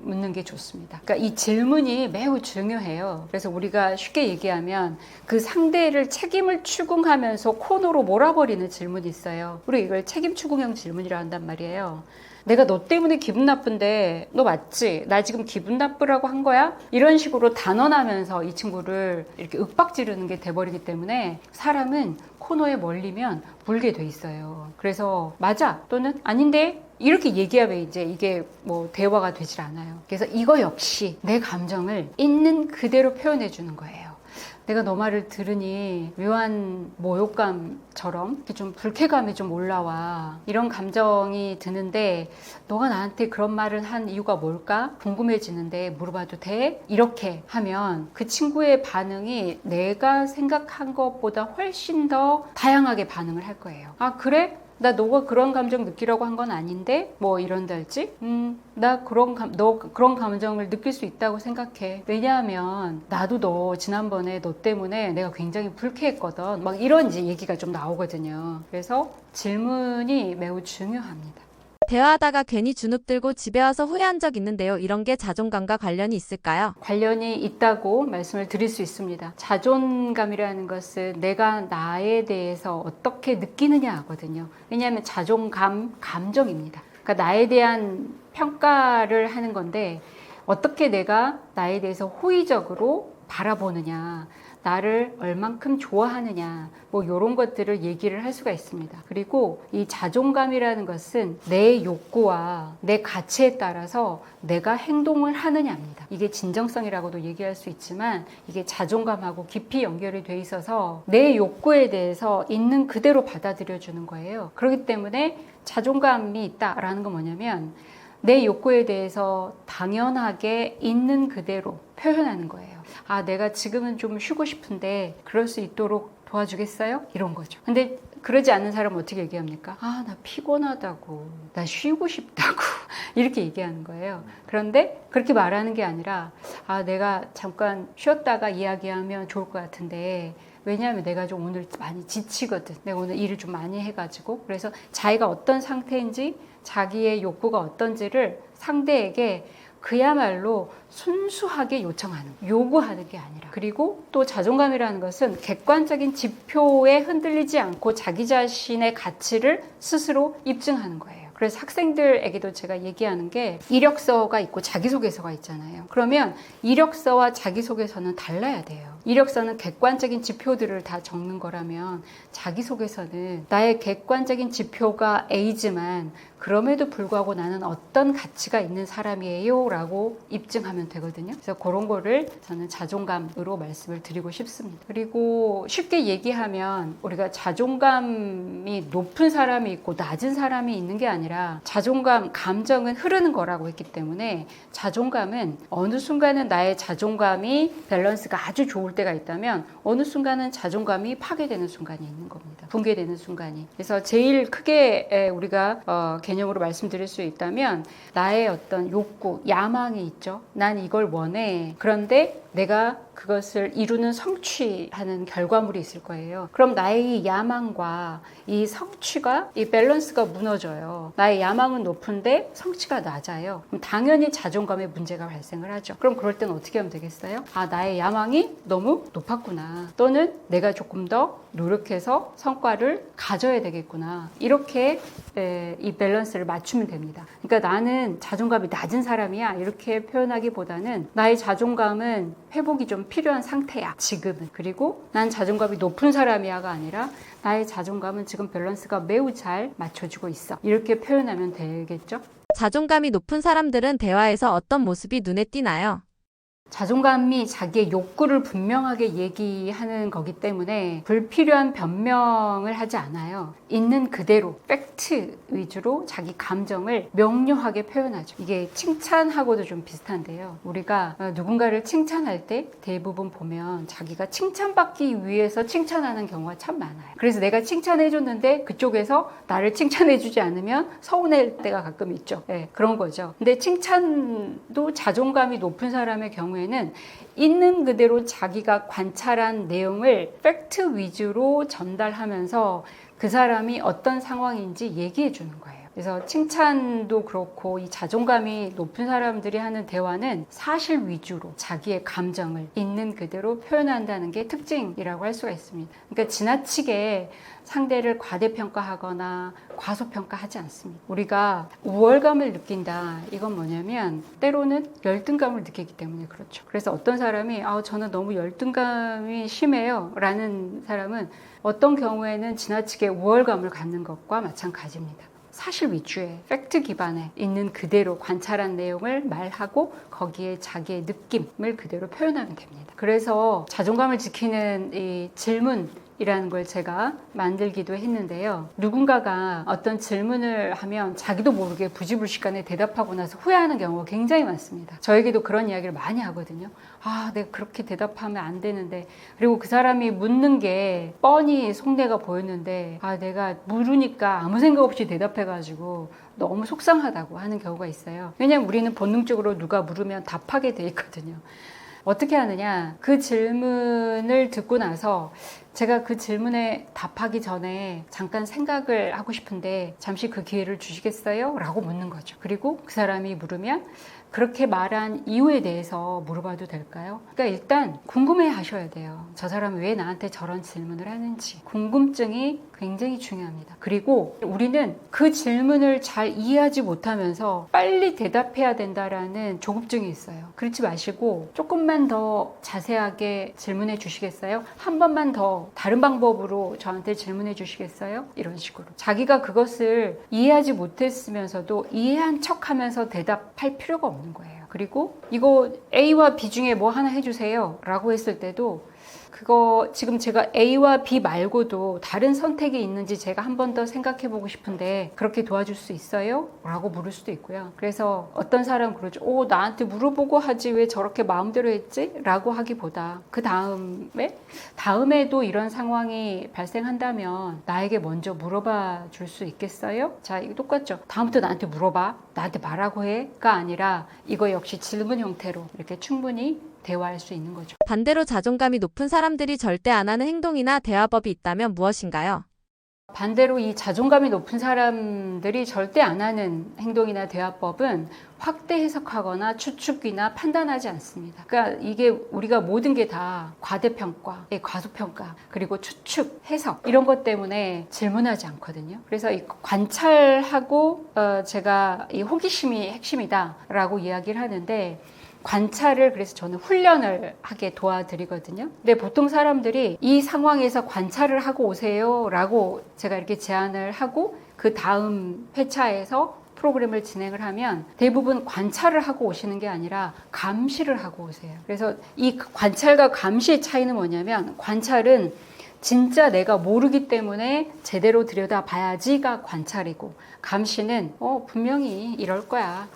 묻는 게 좋습니다. 그러니까 이 질문이 매우 중요해요. 그래서 우리가 쉽게 얘기하면 그 상대를 책임을 추궁하면서 코너로 몰아버리는 질문이 있어요. 우리 이걸 책임 추궁형 질문이라 한단 말이에요. 내가 너 때문에 기분 나쁜데 너 맞지? 나 지금 기분 나쁘라고 한 거야? 이런 식으로 단언하면서 이 친구를 이렇게 윽박지르는 게 돼버리기 때문에 사람은 코너에 몰리면 물게 돼 있어요. 그래서 맞아 또는 아닌데 이렇게 얘기하면 이제 이게 뭐 대화가 되질 않아요. 그래서 이거 역시 내 감정을 있는 그대로 표현해 주는 거예요. 내가 너 말을 들으니 묘한 모욕감처럼 이렇게 좀 불쾌감이 좀 올라와. 이런 감정이 드는데 너가 나한테 그런 말을 한 이유가 뭘까? 궁금해지는데 물어봐도 돼? 이렇게 하면 그 친구의 반응이 내가 생각한 것보다 훨씬 더 다양하게 반응을 할 거예요. 아, 그래? 나 너가 그런 감정 느끼라고 한 건 아닌데 뭐 이런달지 나 너 그런 감정을 느낄 수 있다고 생각해. 왜냐하면 나도 너 지난번에 너 때문에 내가 굉장히 불쾌했거든. 막 이런 이제 얘기가 좀 나오거든요. 그래서 질문이 매우 중요합니다. 대화하다가 괜히 주눅 들고 집에 와서 후회한 적 있는데요. 이런 게 자존감과 관련이 있을까요? 관련이 있다고 말씀을 드릴 수 있습니다. 자존감이라는 것은 내가 나에 대해서 어떻게 느끼느냐 하거든요. 왜냐하면 자존감, 감정입니다. 그러니까 나에 대한 평가를 하는 건데 어떻게 내가 나에 대해서 호의적으로 바라보느냐, 나를 얼만큼 좋아하느냐, 뭐 이런 것들을 얘기를 할 수가 있습니다. 그리고 이 자존감이라는 것은 내 욕구와 내 가치에 따라서 내가 행동을 하느냐입니다. 이게 진정성이라고도 얘기할 수 있지만 이게 자존감하고 깊이 연결이 돼 있어서 내 욕구에 대해서 있는 그대로 받아들여 주는 거예요. 그렇기 때문에 자존감이 있다라는 건 뭐냐면 내 욕구에 대해서 당연하게 있는 그대로 표현하는 거예요. 아, 내가 지금은 좀 쉬고 싶은데 그럴 수 있도록 도와주겠어요? 이런 거죠. 근데 그러지 않는 사람은 어떻게 얘기합니까? 아, 나 피곤하다고, 나 쉬고 싶다고 이렇게 얘기하는 거예요. 그런데 그렇게 말하는 게 아니라 아, 내가 잠깐 쉬었다가 이야기하면 좋을 것 같은데 왜냐하면 내가 좀 오늘 많이 지치거든. 내가 오늘 일을 좀 많이 해가지고. 그래서 자기가 어떤 상태인지 자기의 욕구가 어떤지를 상대에게 그야말로 순수하게 요구하는 게 아니라. 그리고 또 자존감이라는 것은 객관적인 지표에 흔들리지 않고 자기 자신의 가치를 스스로 입증하는 거예요. 그래서 학생들에게도 제가 얘기하는 게 이력서가 있고 자기소개서가 있잖아요. 그러면 이력서와 자기소개서는 달라야 돼요. 이력서는 객관적인 지표들을 다 적는 거라면 자기소개서는 나의 객관적인 지표가 A지만 그럼에도 불구하고 나는 어떤 가치가 있는 사람이에요 라고 입증하면 되거든요. 그래서 그런 거를 저는 자존감으로 말씀을 드리고 싶습니다. 그리고 쉽게 얘기하면 우리가 자존감이 높은 사람이 있고 낮은 사람이 있는 게 아니라 자존감, 감정은 흐르는 거라고 했기 때문에 자존감은 어느 순간은 나의 자존감이 밸런스가 아주 좋을 때가 있다면 어느 순간은 자존감이 파괴되는 순간이 있는 겁니다. 붕괴되는 순간이. 그래서 제일 크게 우리가 개념으로 말씀드릴 수 있다면 나의 어떤 욕구, 야망이 있죠. 난 이걸 원해. 그런데 내가 그것을 이루는 성취하는 결과물이 있을 거예요. 그럼 나의 이 야망과 이 성취가 이 밸런스가 무너져요. 나의 야망은 높은데 성취가 낮아요. 그럼 당연히 자존감에 문제가 발생을 하죠. 그럼 그럴 때는 어떻게 하면 되겠어요? 아, 나의 야망이 너무 높았구나. 또는 내가 조금 더 노력해서 성과를 가져야 되겠구나. 이렇게 이 밸런스를 맞추면 됩니다. 그러니까 나는 자존감이 낮은 사람이야. 이렇게 표현하기보다는 나의 자존감은 회복이 좀 필요한 상태야. 지금은. 그리고 난 자존감이 높은 사람이야가 아니라 나의 자존감은 지금 밸런스가 매우 잘 맞춰지고 있어. 이렇게 표현하면 되겠죠? 자존감이 높은 사람들은 대화에서 어떤 모습이 눈에 띄나요? 자존감이 자기의 욕구를 분명하게 얘기하는 거기 때문에 불필요한 변명을 하지 않아요. 있는 그대로 팩트 위주로 자기 감정을 명료하게 표현하죠. 이게 칭찬하고도 좀 비슷한데요. 우리가 누군가를 칭찬할 때 대부분 보면 자기가 칭찬받기 위해서 칭찬하는 경우가 참 많아요. 그래서 내가 칭찬해줬는데 그쪽에서 나를 칭찬해주지 않으면 서운할 때가 가끔 있죠. 네, 그런 거죠. 근데 칭찬도 자존감이 높은 사람의 경우에는 있는 그대로 자기가 관찰한 내용을 팩트 위주로 전달하면서 그 사람이 어떤 상황인지 얘기해 주는 거예요. 그래서 칭찬도 그렇고 이 자존감이 높은 사람들이 하는 대화는 사실 위주로 자기의 감정을 있는 그대로 표현한다는 게 특징이라고 할 수가 있습니다. 그러니까 지나치게 상대를 과대평가하거나 과소평가하지 않습니다. 우리가 우월감을 느낀다. 이건 뭐냐면 때로는 열등감을 느끼기 때문에 그렇죠. 그래서 어떤 사람이 저는 너무 열등감이 심해요 라는 사람은 어떤 경우에는 지나치게 우월감을 갖는 것과 마찬가지입니다. 사실 위주의 팩트 기반에 있는 그대로 관찰한 내용을 말하고 거기에 자기의 느낌을 그대로 표현하면 됩니다. 그래서 자존감을 지키는 이 질문이라는 걸 제가 만들기도 했는데요. 누군가가 어떤 질문을 하면 자기도 모르게 부지불식간에 대답하고 나서 후회하는 경우가 굉장히 많습니다. 저에게도 그런 이야기를 많이 하거든요. 내가 그렇게 대답하면 안 되는데, 그리고 그 사람이 묻는 게 뻔히 속내가 보였는데 내가 물으니까 아무 생각 없이 대답해가지고 너무 속상하다고 하는 경우가 있어요. 왜냐면 우리는 본능적으로 누가 물으면 답하게 돼 있거든요. 어떻게 하느냐, 그 질문을 듣고 나서 제가 그 질문에 답하기 전에 잠깐 생각을 하고 싶은데 잠시 그 기회를 주시겠어요? 라고 묻는 거죠. 그리고 그 사람이 물으면 그렇게 말한 이유에 대해서 물어봐도 될까요? 그러니까 일단 궁금해 하셔야 돼요. 저 사람이 왜 나한테 저런 질문을 하는지. 궁금증이 굉장히 중요합니다. 그리고 우리는 그 질문을 잘 이해하지 못하면서 빨리 대답해야 된다라는 조급증이 있어요. 그렇지 마시고 조금만 더 자세하게 질문해 주시겠어요? 한 번만 더 다른 방법으로 저한테 질문해 주시겠어요? 이런 식으로. 자기가 그것을 이해하지 못했으면서도 이해한 척하면서 대답할 필요가 없는 거예요. 그리고 이거 A와 B 중에 뭐 하나 해주세요 라고 했을 때도 그거 지금 제가 A와 B 말고도 다른 선택이 있는지 제가 한 번 더 생각해 보고 싶은데 그렇게 도와줄 수 있어요? 라고 물을 수도 있고요. 그래서 어떤 사람은 그러죠. 나한테 물어보고 하지 왜 저렇게 마음대로 했지? 라고 하기보다 그 다음에도 이런 상황이 발생한다면 나에게 먼저 물어봐 줄 수 있겠어요? 자, 이거 똑같죠. 다음부터 나한테 물어봐. 나한테 말하고 해.가 아니라 이거 역시 질문 형태로 이렇게 충분히 대화할 수 있는 거죠. 반대로 자존감이 높은 사람들이 절대 안 하는 행동이나 대화법이 있다면 무엇인가요? 반대로 이 자존감이 높은 사람들이 절대 안 하는 행동이나 대화법은 확대 해석하거나 추측이나 판단하지 않습니다. 그러니까 이게 우리가 모든 게 다 과대평가, 과소평가, 그리고 추측, 해석 이런 것 때문에 질문하지 않거든요. 그래서 이 관찰하고 제가 이 호기심이 핵심이다라고 이야기를 하는데 관찰을 그래서 저는 훈련을 하게 도와드리거든요. 근데 보통 사람들이 이 상황에서 관찰을 하고 오세요 라고 제가 이렇게 제안을 하고 그 다음 회차에서 프로그램을 진행을 하면 대부분 관찰을 하고 오시는 게 아니라 감시를 하고 오세요. 그래서 이 관찰과 감시의 차이는 뭐냐면 관찰은 진짜 내가 모르기 때문에 제대로 들여다봐야지가 관찰이고 감시는 분명히 이럴 거야.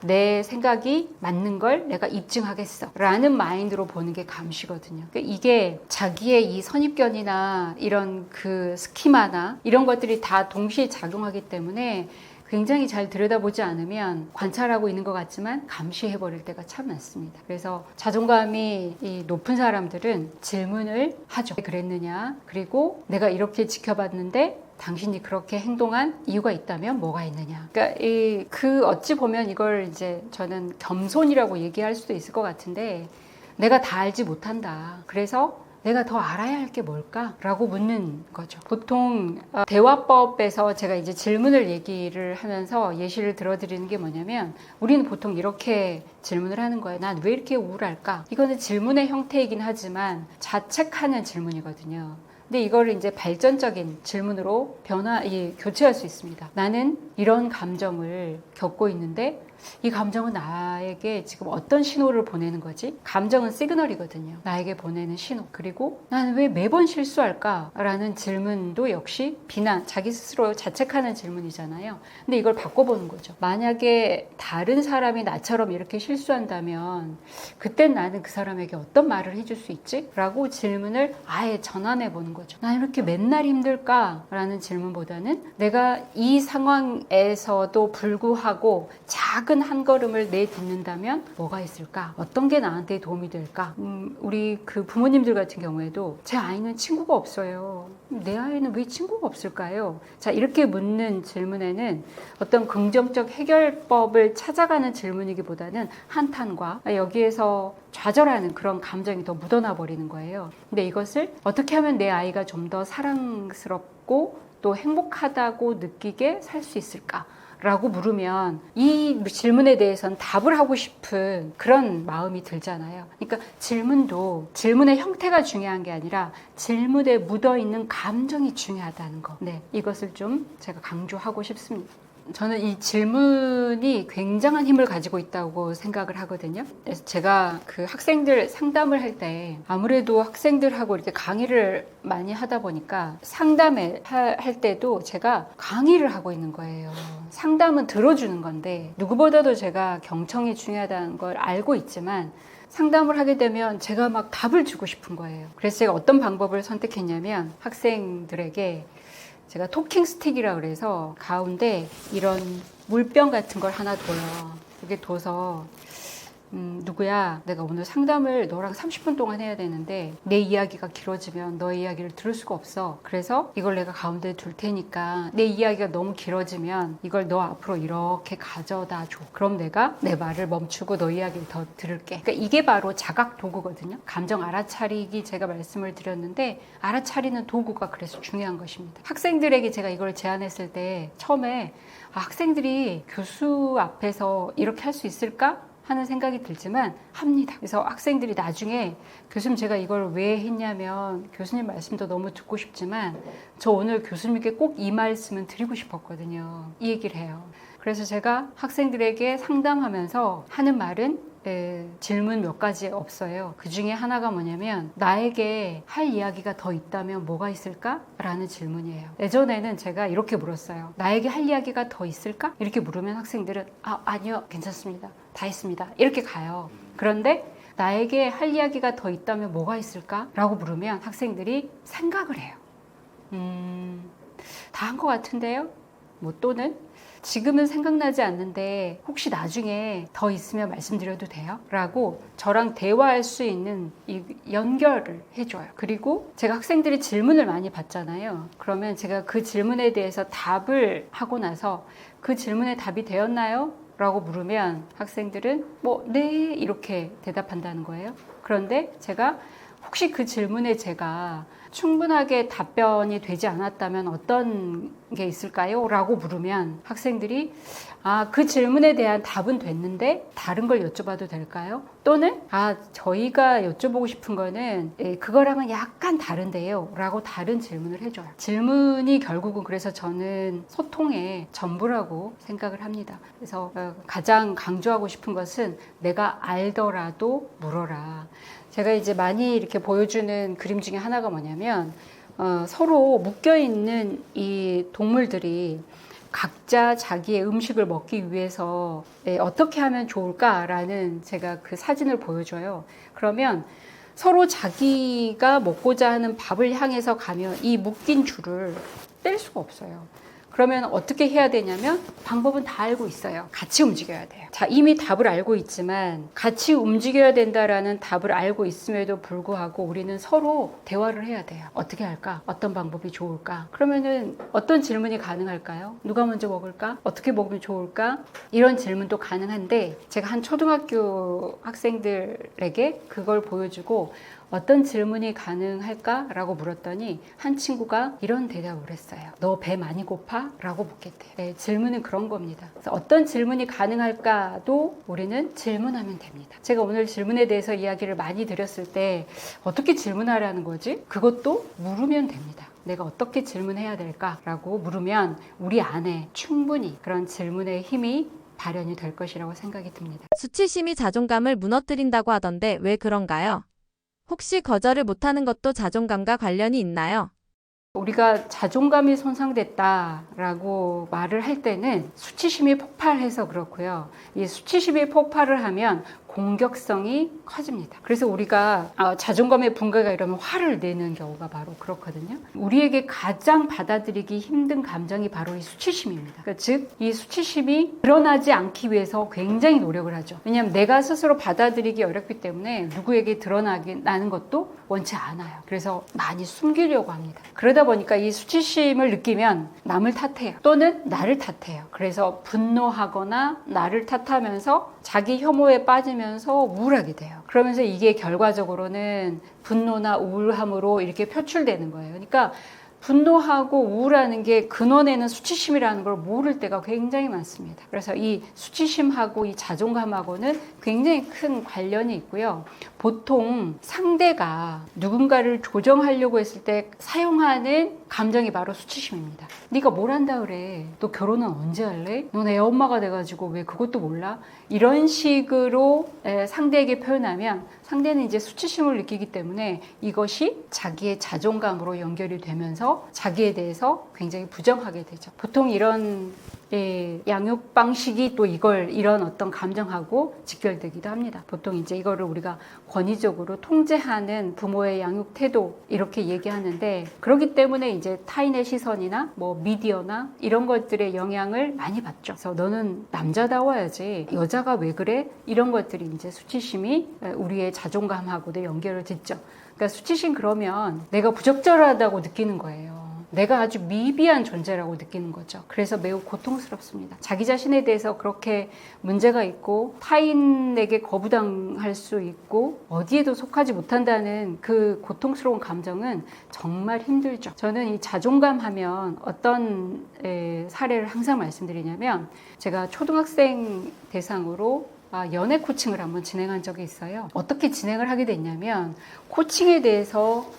내 생각이 맞는 걸 내가 입증하겠어 라는 마인드로 보는 게 감시거든요. 그러니까 이게 자기의 이 선입견이나 이런 그 스키마나 이런 것들이 다 동시에 작용하기 때문에 굉장히 잘 들여다보지 않으면 관찰하고 있는 것 같지만 감시해버릴 때가 참 많습니다. 그래서 자존감이 높은 사람들은 질문을 하죠. 왜 그랬느냐? 그리고 내가 이렇게 지켜봤는데 당신이 그렇게 행동한 이유가 있다면 뭐가 있느냐. 그러니까 어찌 보면 이걸 이제 저는 겸손이라고 얘기할 수도 있을 것 같은데 내가 다 알지 못한다. 그래서 내가 더 알아야 할 게 뭘까? 라고 묻는 거죠. 보통 대화법에서 제가 이제 질문을 얘기를 하면서 예시를 들어드리는 게 뭐냐면 우리는 보통 이렇게 질문을 하는 거예요. 난 왜 이렇게 우울할까? 이거는 질문의 형태이긴 하지만 자책하는 질문이거든요. 근데 이거를 이제 발전적인 질문으로 교체할 수 있습니다. 나는 이런 감정을 겪고 있는데 이 감정은 나에게 지금 어떤 신호를 보내는 거지? 감정은 시그널이거든요. 나에게 보내는 신호. 그리고 나는 왜 매번 실수할까? 라는 질문도 역시 비난, 자기 스스로 자책하는 질문이잖아요. 근데 이걸 바꿔보는 거죠. 만약에 다른 사람이 나처럼 이렇게 실수한다면 그땐 나는 그 사람에게 어떤 말을 해줄 수 있지? 라고 질문을 아예 전환해 보는 거죠. 난 이렇게 맨날 힘들까? 라는 질문보다는 내가 이 상황에서도 불구하고 작은 작은 한 걸음을 내딛는다면 뭐가 있을까? 어떤 게 나한테 도움이 될까? 우리 그 부모님들 같은 경우에도 제 아이는 친구가 없어요. 내 아이는 왜 친구가 없을까요? 자, 이렇게 묻는 질문에는 어떤 긍정적 해결법을 찾아가는 질문이기보다는 한탄과 여기에서 좌절하는 그런 감정이 더 묻어나 버리는 거예요. 근데 이것을 어떻게 하면 내 아이가 좀 더 사랑스럽고 또 행복하다고 느끼게 살 수 있을까? 라고 물으면 이 질문에 대해서는 답을 하고 싶은 그런 마음이 들잖아요. 그러니까 질문의 형태가 중요한 게 아니라 질문에 묻어있는 감정이 중요하다는 거. 네, 이것을 좀 제가 강조하고 싶습니다. 저는 이 질문이 굉장한 힘을 가지고 있다고 생각을 하거든요. 그래서 제가 그 학생들 상담을 할 때 아무래도 학생들하고 이렇게 강의를 많이 하다 보니까 상담을 할 때도 제가 강의를 하고 있는 거예요. 상담은 들어주는 건데 누구보다도 제가 경청이 중요하다는 걸 알고 있지만 상담을 하게 되면 제가 막 답을 주고 싶은 거예요. 그래서 제가 어떤 방법을 선택했냐면 학생들에게 제가 토킹 스틱이라고 그래서 가운데 이런 물병 같은 걸 하나 둬요. 이렇게 둬서 누구야, 내가 오늘 상담을 너랑 30분 동안 해야 되는데 내 이야기가 길어지면 너의 이야기를 들을 수가 없어. 그래서 이걸 내가 가운데 둘 테니까 내 이야기가 너무 길어지면 이걸 너 앞으로 이렇게 가져다 줘. 그럼 내가 내 말을 멈추고 너 이야기를 더 들을게. 그러니까 이게 바로 자각 도구거든요. 감정 알아차리기 제가 말씀을 드렸는데 알아차리는 도구가 그래서 중요한 것입니다. 학생들에게 제가 이걸 제안했을 때 처음에 학생들이 교수 앞에서 이렇게 할 수 있을까? 하는 생각이 들지만 합니다. 그래서 학생들이 나중에 교수님 제가 이걸 왜 했냐면 교수님 말씀도 너무 듣고 싶지만 저 오늘 교수님께 꼭 이 말씀은 드리고 싶었거든요. 이 얘기를 해요. 그래서 제가 학생들에게 상담하면서 하는 말은 질문 몇 가지 없어요. 그 중에 하나가 뭐냐면 나에게 할 이야기가 더 있다면 뭐가 있을까? 라는 질문이에요. 예전에는 제가 이렇게 물었어요. 나에게 할 이야기가 더 있을까? 이렇게 물으면 학생들은 아니요, 괜찮습니다. 다 했습니다. 이렇게 가요. 그런데 나에게 할 이야기가 더 있다면 뭐가 있을까? 라고 물으면 학생들이 생각을 해요. 다 한 것 같은데요? 뭐 또는 지금은 생각나지 않는데 혹시 나중에 더 있으면 말씀드려도 돼요? 라고 저랑 대화할 수 있는 이 연결을 해줘요. 그리고 제가 학생들이 질문을 많이 받잖아요. 그러면 제가 그 질문에 대해서 답을 하고 나서 그 질문에 답이 되었나요? 라고 물으면 학생들은 네 이렇게 대답한다는 거예요. 그런데 제가 혹시 그 질문에 제가 충분하게 답변이 되지 않았다면 어떤 게 있을까요? 라고 물으면 학생들이 그 질문에 대한 답은 됐는데 다른 걸 여쭤봐도 될까요? 또는 저희가 여쭤보고 싶은 거는 그거랑은 약간 다른데요 라고 다른 질문을 해줘요. 질문이 결국은 그래서 저는 소통의 전부라고 생각을 합니다. 그래서 가장 강조하고 싶은 것은 내가 알더라도 물어라. 제가 이제 많이 이렇게 보여주는 그림 중에 하나가 뭐냐면 서로 묶여있는 이 동물들이 각자 자기의 음식을 먹기 위해서 어떻게 하면 좋을까라는 제가 그 사진을 보여줘요. 그러면 서로 자기가 먹고자 하는 밥을 향해서 가면 이 묶인 줄을 뗄 수가 없어요. 그러면 어떻게 해야 되냐면 방법은 다 알고 있어요. 같이 움직여야 돼요. 자, 이미 답을 알고 있지만 같이 움직여야 된다라는 답을 알고 있음에도 불구하고 우리는 서로 대화를 해야 돼요. 어떻게 할까? 어떤 방법이 좋을까? 그러면은 어떤 질문이 가능할까요? 누가 먼저 먹을까? 어떻게 먹으면 좋을까? 이런 질문도 가능한데 제가 한 초등학교 학생들에게 그걸 보여주고 어떤 질문이 가능할까라고 물었더니 한 친구가 이런 대답을 했어요. 너 배 많이 고파? 라고 묻겠대요. 네, 질문은 그런 겁니다. 그래서 어떤 질문이 가능할까도 우리는 질문하면 됩니다. 제가 오늘 질문에 대해서 이야기를 많이 드렸을 때 어떻게 질문하라는 거지? 그것도 물으면 됩니다. 내가 어떻게 질문해야 될까라고 물으면 우리 안에 충분히 그런 질문의 힘이 발현이 될 것이라고 생각이 듭니다. 수치심이 자존감을 무너뜨린다고 하던데 왜 그런가요? 혹시 거절을 못하는 것도 자존감과 관련이 있나요? 우리가 자존감이 손상됐다라고 말을 할 때는 수치심이 폭발해서 그렇고요. 이 수치심이 폭발을 하면 공격성이 커집니다. 그래서 우리가 자존감의 붕괴가 이러면 화를 내는 경우가 바로 그렇거든요. 우리에게 가장 받아들이기 힘든 감정이 바로 이 수치심입니다. 그러니까 즉, 이 수치심이 드러나지 않기 위해서 굉장히 노력을 하죠. 왜냐하면 내가 스스로 받아들이기 어렵기 때문에 누구에게 드러나는 것도 원치 않아요. 그래서 많이 숨기려고 합니다. 그러다 보니까 이 수치심을 느끼면 남을 탓해요. 또는 나를 탓해요. 그래서 분노하거나 나를 탓하면서 자기 혐오에 빠지면서 우울하게 돼요. 그러면서 이게 결과적으로는 분노나 우울함으로 이렇게 표출되는 거예요. 그러니까 분노하고 우울하는 게 근원에는 수치심이라는 걸 모를 때가 굉장히 많습니다. 그래서 이 수치심하고 이 자존감하고는 굉장히 큰 관련이 있고요. 보통 상대가 누군가를 조정하려고 했을 때 사용하는 감정이 바로 수치심입니다. 네가 뭘 한다 그래? 너 결혼은 언제 할래? 넌 애 엄마가 돼가지고 왜 그것도 몰라? 이런 식으로 상대에게 표현하면 상대는 이제 수치심을 느끼기 때문에 이것이 자기의 자존감으로 연결이 되면서 자기에 대해서 굉장히 부정하게 되죠. 보통 이런 양육 방식이 또 이런 어떤 감정하고 직결되기도 합니다. 보통 이제 이거를 우리가 권위적으로 통제하는 부모의 양육 태도 이렇게 얘기하는데, 그렇기 때문에 이제 타인의 시선이나 뭐 미디어나 이런 것들의 영향을 많이 받죠. 그래서 너는 남자다워야지, 여자가 왜 그래? 이런 것들이 이제 수치심이 우리의 자존감하고도 연결을 짓죠. 그러니까 수치심 그러면 내가 부적절하다고 느끼는 거예요. 내가 아주 미비한 존재라고 느끼는 거죠. 그래서 매우 고통스럽습니다. 자기 자신에 대해서 그렇게 문제가 있고 타인에게 거부당할 수 있고 어디에도 속하지 못한다는 그 고통스러운 감정은 정말 힘들죠. 저는 이 자존감 하면 어떤 사례를 항상 말씀드리냐면, 제가 초등학생 대상으로 연애 코칭을 한번 진행한 적이 있어요. 어떻게 진행을 하게 됐냐면, 코칭에 대해서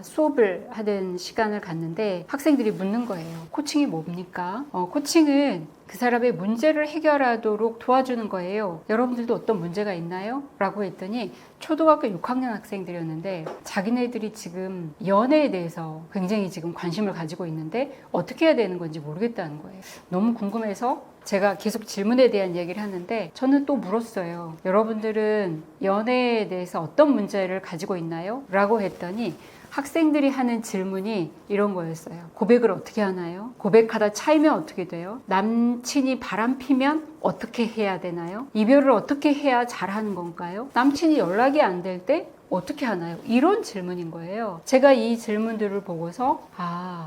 수업을 하는 시간을 갖는데 학생들이 묻는 거예요. 코칭이 뭡니까? 코칭은 그 사람의 문제를 해결하도록 도와주는 거예요. 여러분들도 어떤 문제가 있나요? 라고 했더니 초등학교 6학년 학생들이었는데 자기네들이 지금 연애에 대해서 굉장히 지금 관심을 가지고 있는데 어떻게 해야 되는 건지 모르겠다는 거예요. 너무 궁금해서 제가 계속 질문에 대한 얘기를 하는데, 저는 또 물었어요. 여러분들은 연애에 대해서 어떤 문제를 가지고 있나요? 라고 했더니 학생들이 하는 질문이 이런 거였어요. 고백을 어떻게 하나요? 고백하다 차이면 어떻게 돼요? 남친이 바람피면 어떻게 해야 되나요? 이별을 어떻게 해야 잘하는 건가요? 남친이 연락이 안 될 때 어떻게 하나요? 이런 질문인 거예요. 제가 이 질문들을 보고서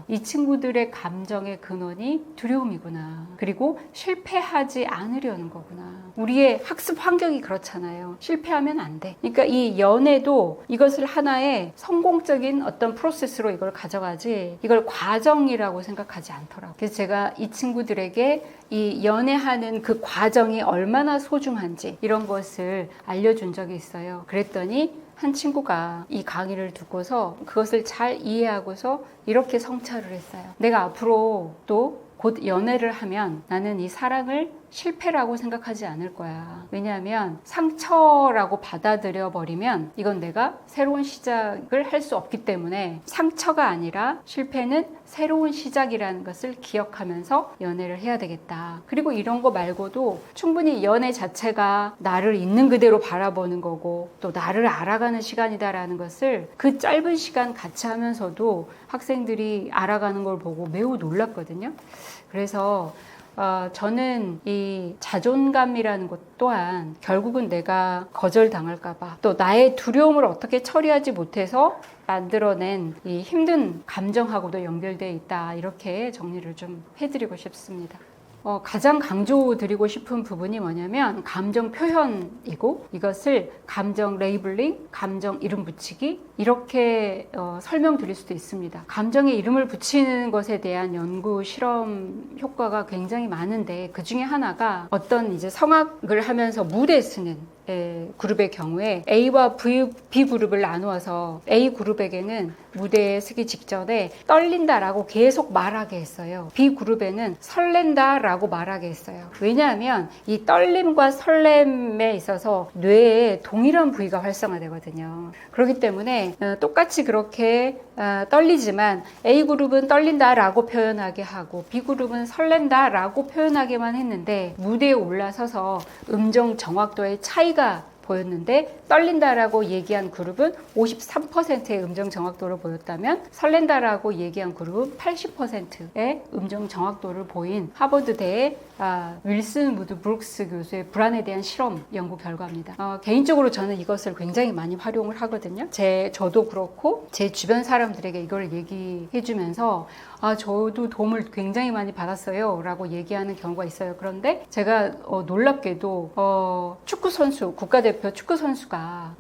이 친구들의 감정의 근원이 두려움이구나. 그리고 실패하지 않으려는 거구나. 우리의 학습 환경이 그렇잖아요. 실패하면 안 돼. 그러니까 이 연애도 이것을 하나의 성공적인 어떤 프로세스로 이걸 가져가지, 이걸 과정이라고 생각하지 않더라고요. 그래서 제가 이 친구들에게 이 연애하는 그 과정이 얼마나 소중한지 이런 것을 알려준 적이 있어요. 그랬더니 한 친구가 이 강의를 듣고서 그것을 잘 이해하고서 이렇게 성찰을 했어요. 내가 앞으로 또 곧 연애를 하면 나는 이 사랑을 실패라고 생각하지 않을 거야. 왜냐하면 상처라고 받아들여 버리면 이건 내가 새로운 시작을 할 수 없기 때문에, 상처가 아니라 실패는 새로운 시작이라는 것을 기억하면서 연애를 해야 되겠다. 그리고 이런 거 말고도 충분히 연애 자체가 나를 있는 그대로 바라보는 거고 또 나를 알아가는 시간이다라는 것을 그 짧은 시간 같이 하면서도 학생들이 알아가는 걸 보고 매우 놀랐거든요. 그래서 저는 이 자존감이라는 것 또한 결국은 내가 거절당할까봐, 또 나의 두려움을 어떻게 처리하지 못해서 만들어낸 이 힘든 감정하고도 연결되어 있다. 이렇게 정리를 좀 해드리고 싶습니다. 가장 강조드리고 싶은 부분이 뭐냐면 감정 표현이고, 이것을 감정 레이블링, 감정 이름 붙이기 이렇게 설명드릴 수도 있습니다. 감정에 이름을 붙이는 것에 대한 연구 실험 효과가 굉장히 많은데, 그 중에 하나가 어떤 이제 성악을 하면서 무대 쓰는 그룹의 경우에 A와 B 그룹을 나누어서 A 그룹에게는 무대에 서기 직전에 떨린다라고 계속 말하게 했어요. B 그룹에는 설렌다라고 말하게 했어요. 왜냐하면 이 떨림과 설렘에 있어서 뇌에 동일한 부위가 활성화되거든요. 그렇기 때문에 똑같이 그렇게 떨리지만 A 그룹은 떨린다라고 표현하게 하고 B 그룹은 설렌다라고 표현하게만 했는데, 무대에 올라서서 음정 정확도의 차이가 T가 보였는데 떨린다라고 얘기한 그룹은 53%의 음정 정확도를 보였다면 설렌다라고 얘기한 그룹은 80%의 음정 정확도를 보인 하버드대의 윌슨 무드 브룩스 교수의 불안에 대한 실험 연구 결과입니다. 개인적으로 저는 이것을 굉장히 많이 활용을 하거든요. 저도 그렇고 제 주변 사람들에게 이걸 얘기해 주면서 저도 도움을 굉장히 많이 받았어요 라고 얘기하는 경우가 있어요. 그런데 제가 놀랍게도 축구 선수, 국가대표 축구 선수가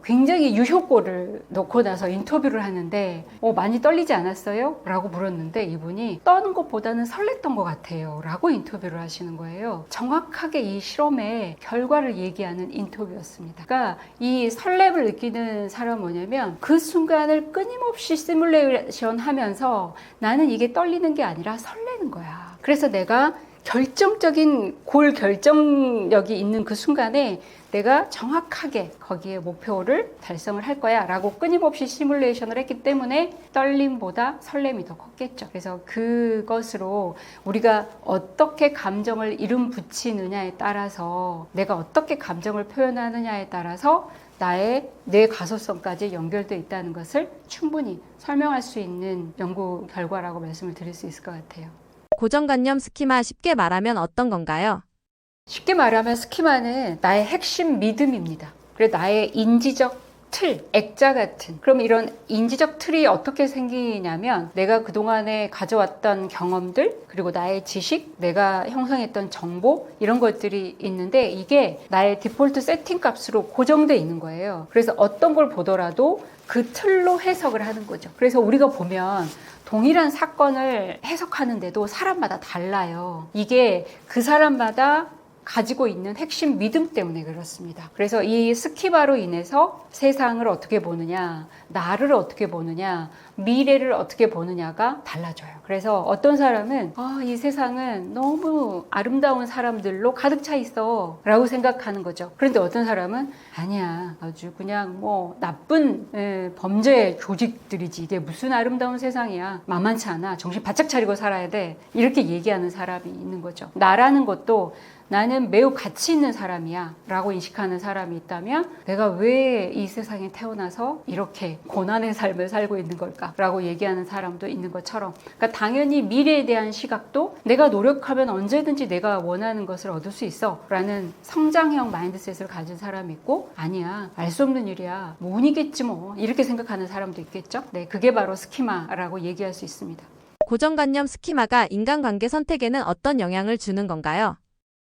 굉장히 유효골을 넣고 나서 인터뷰를 하는데 많이 떨리지 않았어요? 라고 물었는데 이분이 떠는 것보다는 설렜던 것 같아요 라고 인터뷰를 하시는 거예요. 정확하게 이 실험의 결과를 얘기하는 인터뷰였습니다. 그러니까 이 설렘을 느끼는 사람은 뭐냐면 그 순간을 끊임없이 시뮬레이션 하면서 나는 이게 떨리는 게 아니라 설레는 거야. 그래서 내가 결정적인 골 결정력이 있는 그 순간에 내가 정확하게 거기에 목표를 달성을 할 거야 라고 끊임없이 시뮬레이션을 했기 때문에 떨림보다 설렘이 더 컸겠죠. 그래서 그것으로 우리가 어떻게 감정을 이름 붙이느냐에 따라서 내가 어떻게 감정을 표현하느냐에 따라서 나의 뇌 가소성까지 연결되어 있다는 것을 충분히 설명할 수 있는 연구 결과라고 말씀을 드릴 수 있을 것 같아요. 고정관념 스키마 쉽게 말하면 어떤 건가요? 쉽게 말하면 스키마는 나의 핵심 믿음입니다. 그리고 나의 인지적 틀, 액자 같은. 그럼 이런 인지적 틀이 어떻게 생기냐면 내가 그동안에 가져왔던 경험들, 그리고 나의 지식, 내가 형성했던 정보 이런 것들이 있는데 이게 나의 디폴트 세팅 값으로 고정되어 있는 거예요. 그래서 어떤 걸 보더라도 그 틀로 해석을 하는 거죠. 그래서 우리가 보면 동일한 사건을 해석하는데도 사람마다 달라요. 이게 그 사람마다 가지고 있는 핵심 믿음 때문에 그렇습니다. 그래서 이 스키마로 인해서 세상을 어떻게 보느냐, 나를 어떻게 보느냐, 미래를 어떻게 보느냐가 달라져요. 그래서 어떤 사람은 이 세상은 너무 아름다운 사람들로 가득 차 있어 라고 생각하는 거죠. 그런데 어떤 사람은 아니야, 아주 그냥 나쁜 범죄 조직들이지, 이게 무슨 아름다운 세상이야, 만만치 않아, 정신 바짝 차리고 살아야 돼, 이렇게 얘기하는 사람이 있는 거죠. 나라는 것도 나는 매우 가치 있는 사람이야 라고 인식하는 사람이 있다면 내가 왜 이 세상에 태어나서 이렇게 고난의 삶을 살고 있는 걸까 라고 얘기하는 사람도 있는 것처럼, 그러니까 당연히 미래에 대한 시각도 내가 노력하면 언제든지 내가 원하는 것을 얻을 수 있어 라는 성장형 마인드셋을 가진 사람이 있고, 아니야, 알 수 없는 일이야, 뭐 운이겠지 뭐, 이렇게 생각하는 사람도 있겠죠. 네, 그게 바로 스키마라고 얘기할 수 있습니다. 고정관념 스키마가 인간관계 선택에는 어떤 영향을 주는 건가요?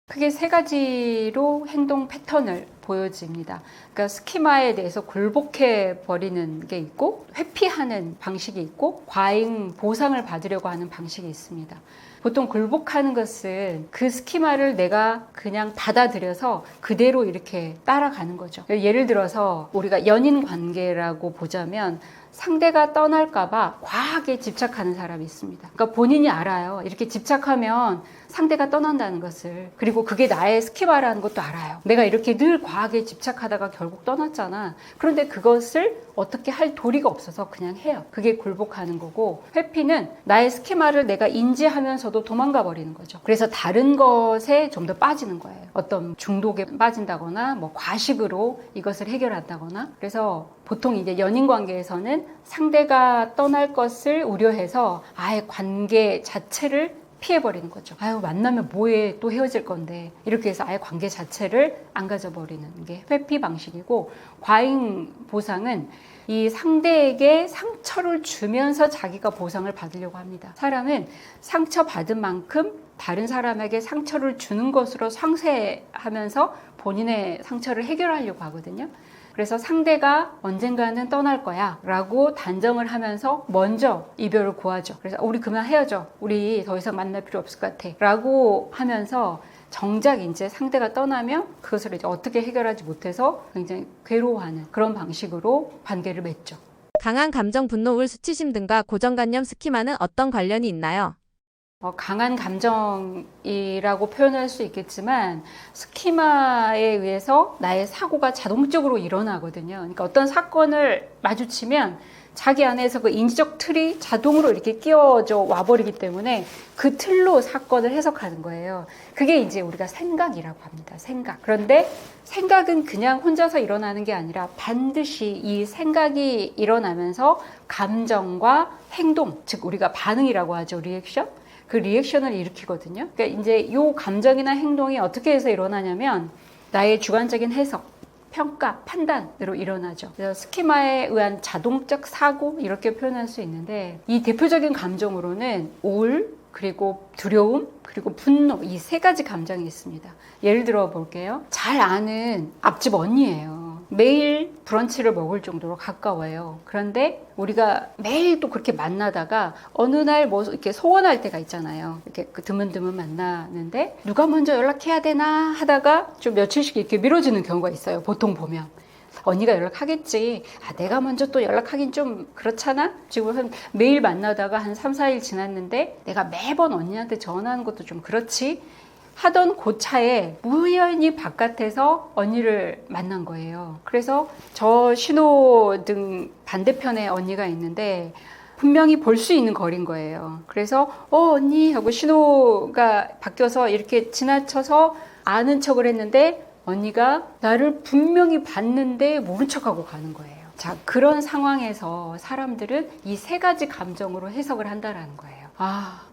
크게 세 가지로 행동 패턴을 보여집니다. 그러니까 스키마에 대해서 굴복해 버리는 게 있고, 회피하는 방식이 있고, 과잉 보상을 받으려고 하는 방식이 있습니다. 보통 굴복하는 것은 그 스키마를 내가 그냥 받아들여서 그대로 이렇게 따라가는 거죠. 예를 들어서 우리가 연인 관계라고 보자면 상대가 떠날까봐 과하게 집착하는 사람이 있습니다. 그러니까 본인이 알아요. 이렇게 집착하면 상대가 떠난다는 것을. 그리고 그게 나의 스키마라는 것도 알아요. 내가 이렇게 늘 과하게 집착하다가 결국 떠났잖아. 그런데 그것을 어떻게 할 도리가 없어서 그냥 해요. 그게 굴복하는 거고, 회피는 나의 스키마를 내가 인지하면서도 도망가 버리는 거죠. 그래서 다른 것에 좀 더 빠지는 거예요. 어떤 중독에 빠진다거나 과식으로 이것을 해결한다거나. 그래서 보통 이제 연인 관계에서는 상대가 떠날 것을 우려해서 아예 관계 자체를 피해버리는 거죠. 만나면 뭐해, 또 헤어질 건데, 이렇게 해서 아예 관계 자체를 안 가져버리는 게 회피 방식이고, 과잉 보상은 이 상대에게 상처를 주면서 자기가 보상을 받으려고 합니다. 사람은 상처받은 만큼 다른 사람에게 상처를 주는 것으로 상쇄하면서 본인의 상처를 해결하려고 하거든요. 그래서 상대가 언젠가는 떠날 거야 라고 단정을 하면서 먼저 이별을 고하죠. 그래서 우리 그만 헤어져, 우리 더 이상 만날 필요 없을 것 같아 라고 하면서 정작 이제 상대가 떠나면 그것을 이제 어떻게 해결하지 못해서 굉장히 괴로워하는 그런 방식으로 관계를 맺죠. 강한 감정, 분노, 우울, 수치심 등과 고정관념 스키마는 어떤 관련이 있나요? 강한 감정이라고 표현할 수 있겠지만 스키마에 의해서 나의 사고가 자동적으로 일어나거든요. 그러니까 어떤 사건을 마주치면 자기 안에서 그 인지적 틀이 자동으로 이렇게 끼워져 와버리기 때문에 그 틀로 사건을 해석하는 거예요. 그게 이제 우리가 생각이라고 합니다. 생각. 그런데 생각은 그냥 혼자서 일어나는 게 아니라 반드시 이 생각이 일어나면서 감정과 행동, 즉 우리가 반응이라고 하죠. 리액션. 그 리액션을 일으키거든요. 그러니까 이제 이 감정이나 행동이 어떻게 해서 일어나냐면 나의 주관적인 해석, 평가, 판단으로 일어나죠. 그래서 스키마에 의한 자동적 사고 이렇게 표현할 수 있는데 이 대표적인 감정으로는 우울, 그리고 두려움, 그리고 분노 이 세 가지 감정이 있습니다. 예를 들어 볼게요. 잘 아는 앞집 언니예요. 매일 브런치를 먹을 정도로 가까워요. 그런데 우리가 매일 또 그렇게 만나다가 어느 날 뭐 이렇게 소원할 때가 있잖아요. 이렇게 드문드문 만나는데 누가 먼저 연락해야 되나 하다가 좀 며칠씩 이렇게 미뤄지는 경우가 있어요. 보통 보면. 언니가 연락하겠지. 내가 먼저 또 연락하긴 좀 그렇잖아? 지금 매일 만나다가 한 3, 4일 지났는데 내가 매번 언니한테 전화하는 것도 좀 그렇지? 하던 그 차에 우연히 바깥에서 언니를 만난 거예요. 그래서 저 신호등 반대편에 언니가 있는데 분명히 볼 수 있는 거리인 거예요. 그래서 언니 하고 신호가 바뀌어서 이렇게 지나쳐서 아는 척을 했는데 언니가 나를 분명히 봤는데 모른 척하고 가는 거예요. 자, 그런 상황에서 사람들은 이 세 가지 감정으로 해석을 한다라는 거예요.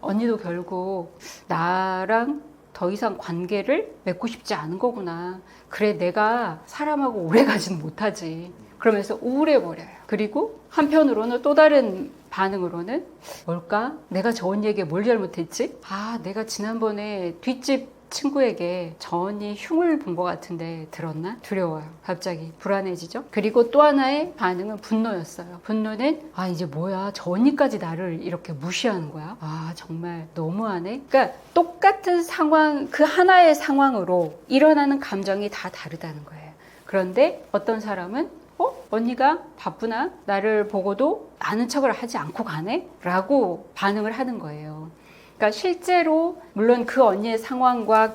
언니도 결국 나랑 더 이상 관계를 맺고 싶지 않은 거구나. 그래, 내가 사람하고 오래 가지는 못하지. 그러면서 우울해버려요. 그리고 한편으로는 또 다른 반응으로는 뭘까? 내가 저 언니에게 뭘 잘못했지? 내가 지난번에 뒷집 친구에게 저 언니 흉을 본 것 같은데 들었나? 두려워요. 갑자기 불안해지죠. 그리고 또 하나의 반응은 분노였어요. 분노는 이제 뭐야, 저 언니까지 나를 이렇게 무시하는 거야? 정말 너무하네. 그러니까 똑같은 상황, 그 하나의 상황으로 일어나는 감정이 다 다르다는 거예요. 그런데 어떤 사람은 언니가 바쁘나? 나를 보고도 아는 척을 하지 않고 가네? 라고 반응을 하는 거예요. 그러니까 실제로 물론 그 언니의 상황과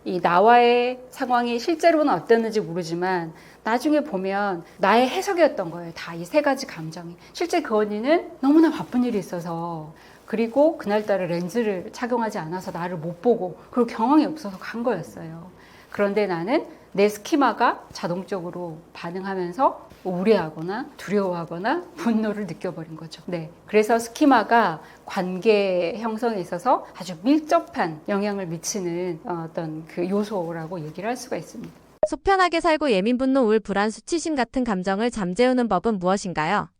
이 나와의 상황이 실제로는 어땠는지 모르지만 나중에 보면 나의 해석이었던 거예요. 다 이 세 가지 감정이. 실제 그 언니는 너무나 바쁜 일이 있어서 그리고 그날따라 렌즈를 착용하지 않아서 나를 못 보고 그리고 경황이 없어서 간 거였어요. 그런데 나는 내 스키마가 자동적으로 반응하면서 우울해하거나 두려워하거나 분노를 느껴버린 거죠. 네, 그래서 스키마가 관계 형성에 있어서 아주 밀접한 영향을 미치는 어떤 그 요소라고 얘기를 할 수가 있습니다. 속편하게 살고 예민, 분노, 우울, 불안, 수치심 같은 감정을 잠재우는 법은 무엇인가요?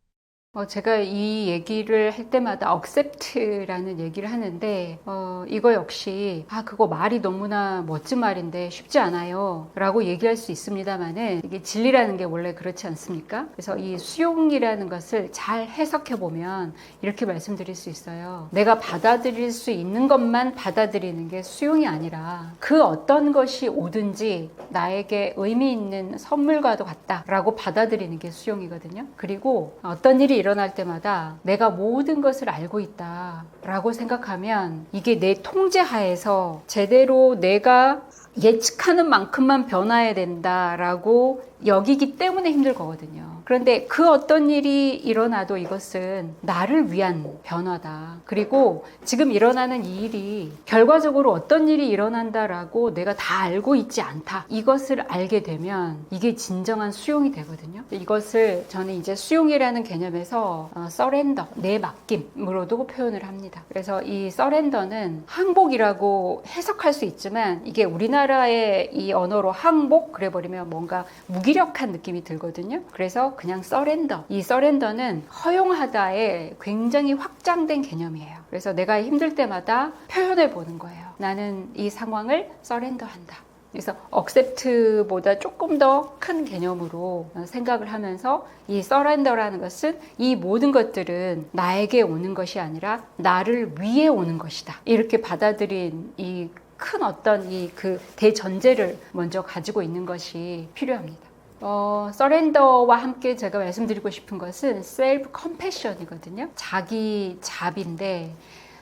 제가 이 얘기를 할 때마다 accept라는 얘기를 하는데 이거 역시 그거 말이 너무나 멋진 말인데 쉽지 않아요 라고 얘기할 수 있습니다만은 이게 진리라는 게 원래 그렇지 않습니까? 그래서 이 수용이라는 것을 잘 해석해 보면 이렇게 말씀드릴 수 있어요. 내가 받아들일 수 있는 것만 받아들이는 게 수용이 아니라 그 어떤 것이 오든지 나에게 의미 있는 선물과도 같다 라고 받아들이는 게 수용이거든요. 그리고 어떤 일이 일어날 때마다 내가 모든 것을 알고 있다 라고 생각하면 이게 내 통제 하에서 제대로 내가 예측하는 만큼만 변화해야 된다라고 여기기 때문에 힘들 거거든요. 그런데 그 어떤 일이 일어나도 이것은 나를 위한 변화다. 그리고 지금 일어나는 이 일이 결과적으로 어떤 일이 일어난다라고 내가 다 알고 있지 않다. 이것을 알게 되면 이게 진정한 수용이 되거든요. 이것을 저는 이제 수용이라는 개념에서 서렌더, 내맡김으로도 표현을 합니다. 그래서 이 서렌더는 항복이라고 해석할 수 있지만 이게 우리나라의 이 언어로 항복 그래버리면 뭔가 무기력한 느낌이 들거든요. 그래서 그냥 서렌더. 이 서렌더는 허용하다에 굉장히 확장된 개념이에요. 그래서 내가 힘들 때마다 표현해 보는 거예요. 나는 이 상황을 서렌더한다. 그래서 accept보다 조금 더 큰 개념으로 생각을 하면서 이 서렌더라는 것은 이 모든 것들은 나에게 오는 것이 아니라 나를 위해 오는 것이다. 이렇게 받아들인 이 큰 어떤 이 그 대전제를 먼저 가지고 있는 것이 필요합니다. 서렌더와 함께 제가 말씀드리고 싶은 것은 셀프 컴패션이거든요. 자기 자비인데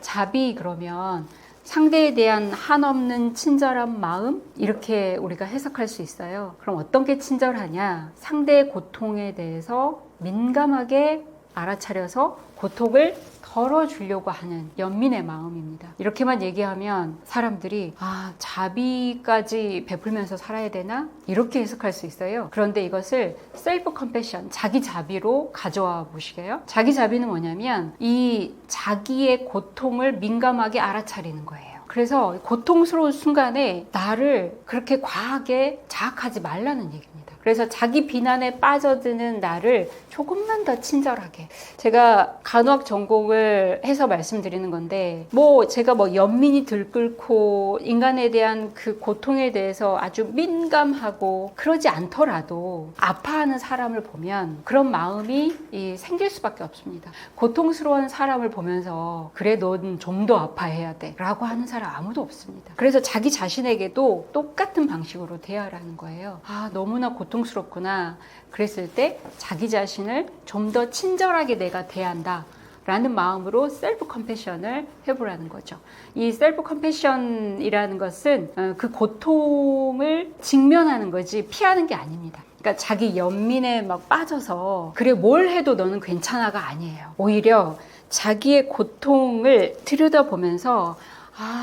자비 그러면 상대에 대한 한없는 친절한 마음 이렇게 우리가 해석할 수 있어요. 그럼 어떤 게 친절하냐? 상대의 고통에 대해서 민감하게 알아차려서 고통을 덜어주려고 하는 연민의 마음입니다. 이렇게만 얘기하면 사람들이 자비까지 베풀면서 살아야 되나? 이렇게 해석할 수 있어요. 그런데 이것을 셀프 컴패션, 자기 자비로 가져와 보시게요. 자기 자비는 뭐냐면 이 자기의 고통을 민감하게 알아차리는 거예요. 그래서 고통스러운 순간에 나를 그렇게 과하게 자학하지 말라는 얘기입니다. 그래서 자기 비난에 빠져드는 나를 조금만 더 친절하게. 제가 간호학 전공을 해서 말씀드리는 건데, 제가 연민이 들끓고 인간에 대한 그 고통에 대해서 아주 민감하고 그러지 않더라도 아파하는 사람을 보면 그런 마음이 생길 수밖에 없습니다. 고통스러운 사람을 보면서 그래, 넌 좀 더 아파해야 돼 라고 하는 사람 아무도 없습니다. 그래서 자기 자신에게도 똑같은 방식으로 대하라는 거예요. 너무나 고통스럽구나. 그랬을 때 자기 자신을 좀 더 친절하게 내가 대한다 라는 마음으로 셀프 컴패션을 해보라는 거죠. 이 셀프 컴패션이라는 것은 그 고통을 직면하는 거지 피하는 게 아닙니다. 그러니까 자기 연민에 막 빠져서 그래, 뭘 해도 너는 괜찮아가 아니에요. 오히려 자기의 고통을 들여다보면서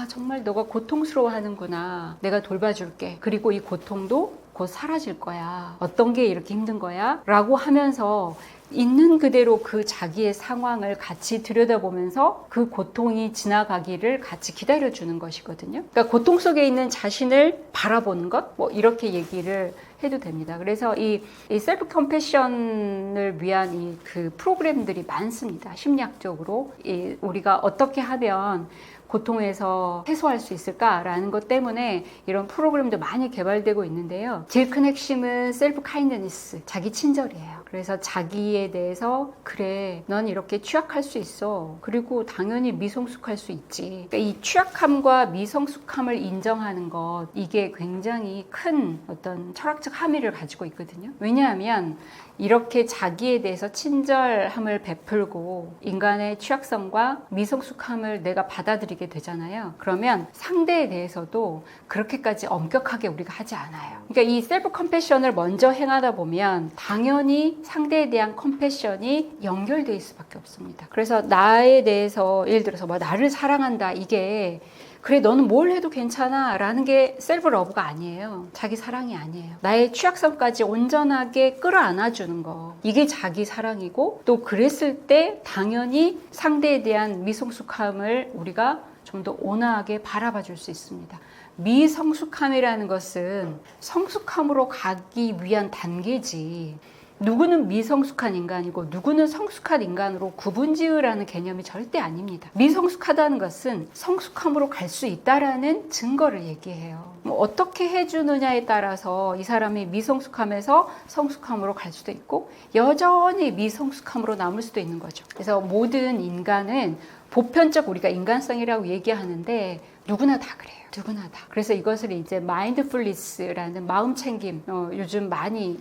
정말 너가 고통스러워하는구나. 내가 돌봐줄게. 그리고 이 고통도 곧 사라질 거야. 어떤 게 이렇게 힘든 거야? 라고 하면서 있는 그대로 그 자기의 상황을 같이 들여다보면서 그 고통이 지나가기를 같이 기다려주는 것이거든요. 그러니까 고통 속에 있는 자신을 바라보는 것? 이렇게 얘기를 해도 됩니다. 그래서 이 셀프 컴패션을 위한 그 프로그램들이 많습니다. 심리학적으로. 우리가 어떻게 하면 고통에서 해소할 수 있을까라는 것 때문에 이런 프로그램도 많이 개발되고 있는데요. 제일 큰 핵심은 셀프 카인드니스, 자기 친절이에요. 그래서 자기에 대해서 그래, 넌 이렇게 취약할 수 있어. 그리고 당연히 미성숙할 수 있지. 그러니까 이 취약함과 미성숙함을 인정하는 것, 이게 굉장히 큰 어떤 철학적 함의를 가지고 있거든요. 왜냐하면 이렇게 자기에 대해서 친절함을 베풀고 인간의 취약성과 미성숙함을 내가 받아들이게 되잖아요. 그러면 상대에 대해서도 그렇게까지 엄격하게 우리가 하지 않아요. 그러니까 이 셀프 컴패션을 먼저 행하다 보면 당연히 상대에 대한 컴패션이 연결될 수밖에 없습니다. 그래서 나에 대해서 예를 들어서 나를 사랑한다, 이게 그래, 너는 뭘 해도 괜찮아 라는 게 셀프 러브가 아니에요. 자기 사랑이 아니에요. 나의 취약성까지 온전하게 끌어안아주는 거, 이게 자기 사랑이고, 또 그랬을 때 당연히 상대에 대한 미성숙함을 우리가 좀 더 온화하게 바라봐 줄 수 있습니다. 미성숙함이라는 것은 성숙함으로 가기 위한 단계지, 누구는 미성숙한 인간이고 누구는 성숙한 인간으로 구분지으라는 개념이 절대 아닙니다. 미성숙하다는 것은 성숙함으로 갈 수 있다라는 증거를 얘기해요. 어떻게 해주느냐에 따라서 이 사람이 미성숙함에서 성숙함으로 갈 수도 있고 여전히 미성숙함으로 남을 수도 있는 거죠. 그래서 모든 인간은 보편적 우리가 인간성이라고 얘기하는데 누구나 다 그래요. 누구나 다. 그래서 이것을 이제 마인드풀니스라는 마음챙김, 요즘 많이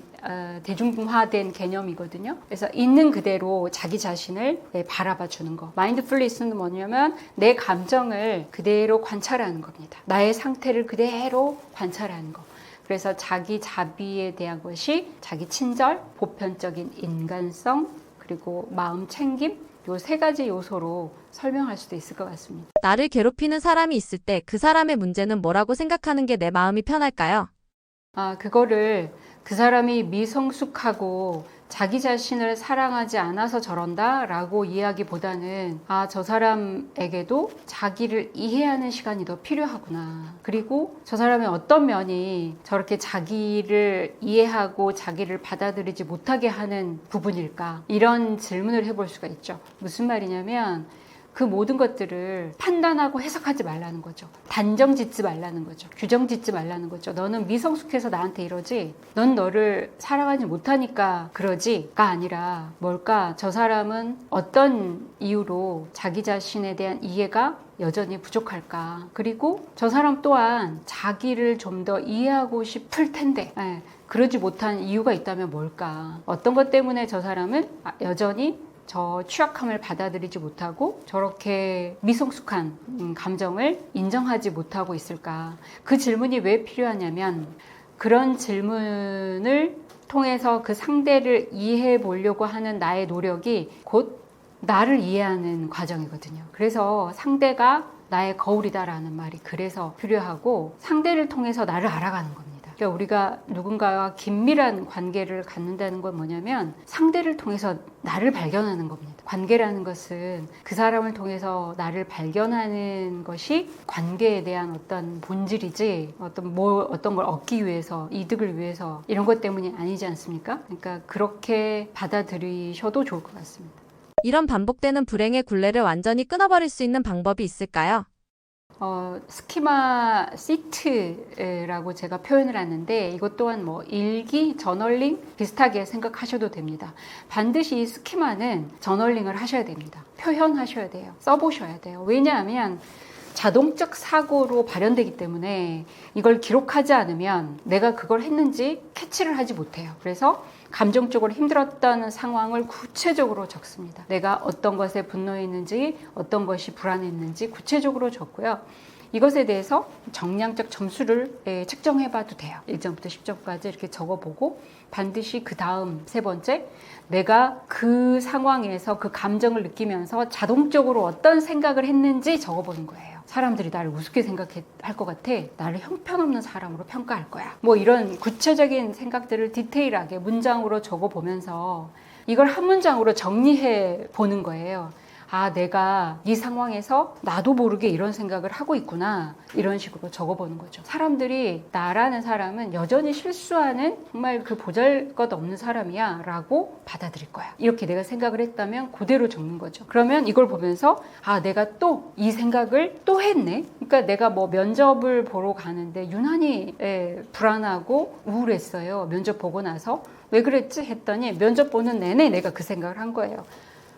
대중화된 개념이거든요. 그래서 있는 그대로 자기 자신을 바라봐 주는 거. 마인드풀니스는 뭐냐면 내 감정을 그대로 관찰하는 겁니다. 나의 상태를 그대로 관찰하는 거. 그래서 자기 자비에 대한 것이 자기 친절, 보편적인 인간성, 그리고 마음 챙김, 요 세 가지 요소로 설명할 수도 있을 것 같습니다. 나를 괴롭히는 사람이 있을 때 그 사람의 문제는 뭐라고 생각하는 게 내 마음이 편할까요? 그거를 그 사람이 미성숙하고 자기 자신을 사랑하지 않아서 저런다 라고 이야기보다는 저 사람에게도 자기를 이해하는 시간이 더 필요하구나. 그리고 저 사람의 어떤 면이 저렇게 자기를 이해하고 자기를 받아들이지 못하게 하는 부분일까? 이런 질문을 해볼 수가 있죠. 무슨 말이냐면 그 모든 것들을 판단하고 해석하지 말라는 거죠. 단정 짓지 말라는 거죠. 규정 짓지 말라는 거죠. 너는 미성숙해서 나한테 이러지? 넌 너를 사랑하지 못하니까 그러지?가 아니라 뭘까? 저 사람은 어떤 이유로 자기 자신에 대한 이해가 여전히 부족할까? 그리고 저 사람 또한 자기를 좀 더 이해하고 싶을 텐데 그러지 못한 이유가 있다면 뭘까? 어떤 것 때문에 저 사람은 여전히 저 취약함을 받아들이지 못하고 저렇게 미성숙한 감정을 인정하지 못하고 있을까? 그 질문이 왜 필요하냐면 그런 질문을 통해서 그 상대를 이해해 보려고 하는 나의 노력이 곧 나를 이해하는 과정이거든요. 그래서 상대가 나의 거울이다라는 말이 그래서 필요하고, 상대를 통해서 나를 알아가는 겁니다. 그러니까 우리가 누군가와 긴밀한 관계를 갖는다는 건 뭐냐면 상대를 통해서 나를 발견하는 겁니다. 관계라는 것은 그 사람을 통해서 나를 발견하는 것이 관계에 대한 어떤 본질이지, 어떤 걸 얻기 위해서, 이득을 위해서 이런 것 때문이 아니지 않습니까? 그러니까 그렇게 받아들이셔도 좋을 것 같습니다. 이런 반복되는 불행의 굴레를 완전히 끊어버릴 수 있는 방법이 있을까요? 스키마 시트라고 제가 표현을 하는데, 이것 또한 뭐 일기, 저널링 비슷하게 생각하셔도 됩니다. 반드시 이 스키마는 저널링을 하셔야 됩니다. 표현하셔야 돼요. 써보셔야 돼요. 왜냐하면 자동적 사고로 발현되기 때문에 이걸 기록하지 않으면 내가 그걸 했는지 캐치를 하지 못해요. 그래서 감정적으로 힘들었던 상황을 구체적으로 적습니다. 내가 어떤 것에 분노했는지, 어떤 것이 불안했는지 구체적으로 적고요. 이것에 대해서 정량적 점수를 측정해 봐도 돼요. 1점부터 10점까지 이렇게 적어보고, 반드시 그 다음 세 번째, 내가 그 상황에서 그 감정을 느끼면서 자동적으로 어떤 생각을 했는지 적어보는 거예요. 사람들이 나를 우습게 생각할 것 같아. 나를 형편없는 사람으로 평가할 거야. 뭐 이런 구체적인 생각들을 디테일하게 문장으로 적어보면서 이걸 한 문장으로 정리해 보는 거예요. 아, 내가 이 상황에서 나도 모르게 이런 생각을 하고 있구나, 이런 식으로 적어보는 거죠. 사람들이 나라는 사람은 여전히 실수하는 정말 그 보잘것없는 사람이야 라고 받아들일 거야. 이렇게 내가 생각을 했다면 그대로 적는 거죠. 그러면 이걸 보면서 아, 내가 또 이 생각을 또 했네. 그러니까 내가 뭐 면접을 보러 가는데 유난히 불안하고 우울했어요. 면접 보고 나서 왜 그랬지 했더니 면접 보는 내내 내가 그 생각을 한 거예요.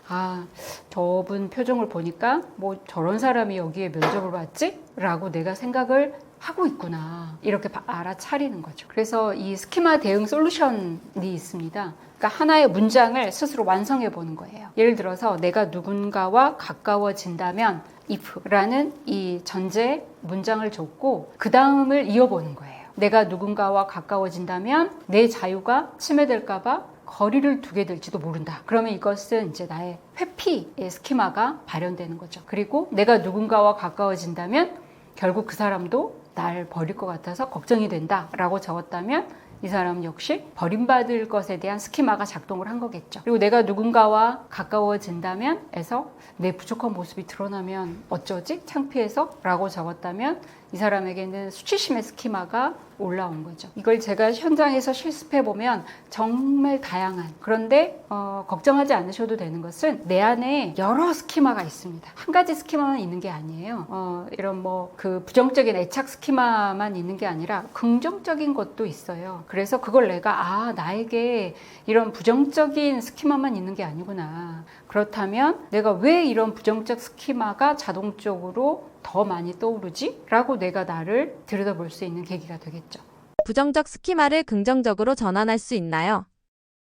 아, 저분 표정을 보니까 뭐 저런 사람이 여기에 면접을 봤지? 라고 내가 생각을 하고 있구나. 이렇게 알아차리는 거죠. 그래서 이 스키마 대응 솔루션이 있습니다. 그러니까 하나의 문장을 스스로 완성해 보는 거예요. 예를 들어서 내가 누군가와 가까워진다면 if라는 이 전제 문장을 줬고 그 다음을 이어보는 거예요. 내가 누군가와 가까워진다면 내 자유가 침해될까봐 거리를 두게 될지도 모른다. 그러면 이것은 이제 나의 회피의 스키마가 발현되는 거죠. 그리고 내가 누군가와 가까워진다면 결국 그 사람도 날 버릴 것 같아서 걱정이 된다 라고 적었다면 이 사람 역시 버림받을 것에 대한 스키마가 작동을 한 거겠죠. 그리고 내가 누군가와 가까워진다면 에서 내 부족한 모습이 드러나면 어쩌지? 창피해서? 라고 적었다면 이 사람에게는 수치심의 스키마가 올라온 거죠. 이걸 제가 현장에서 실습해보면 정말 다양한, 그런데 걱정하지 않으셔도 되는 것은 내 안에 여러 스키마가 있습니다. 한 가지 스키마만 있는 게 아니에요. 이런 뭐 그 부정적인 애착 스키마만 있는 게 아니라 긍정적인 것도 있어요. 그래서 그걸 내가 나에게 이런 부정적인 스키마만 있는 게 아니구나. 그렇다면 내가 왜 이런 부정적 스키마가 자동적으로 더 많이 떠오르지? 라고 내가 나를 들여다볼 수 있는 계기가 되겠죠. 부정적 스키마를 긍정적으로 전환할 수 있나요?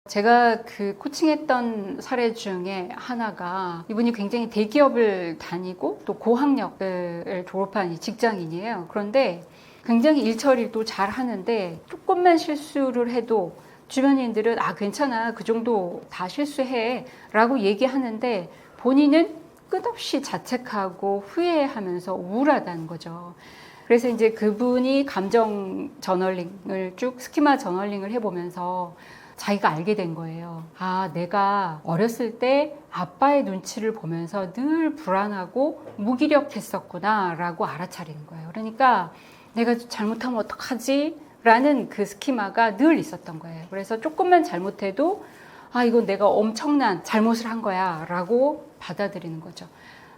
제가 그 코칭했던 사례 중에 하나가, 이분이 굉장히 대기업을 다니고 또 고학력을 졸업한 직장인이에요. 그런데 굉장히 일 처리도 잘 하는데 조금만 실수를 해도 주변인들은 괜찮아, 그 정도 다 실수해 라고 얘기하는데 본인은 끝없이 자책하고 후회하면서 우울하다는 거죠. 그래서 이제 그분이 감정 저널링을 쭉 스키마 저널링을 해보면서 자기가 알게 된 거예요. 내가 어렸을 때 아빠의 눈치를 보면서 늘 불안하고 무기력했었구나 라고 알아차리는 거예요. 그러니까 내가 잘못하면 어떡하지? 라는 그 스키마가 늘 있었던 거예요. 그래서 조금만 잘못해도 이건 내가 엄청난 잘못을 한 거야 라고 받아들이는 거죠.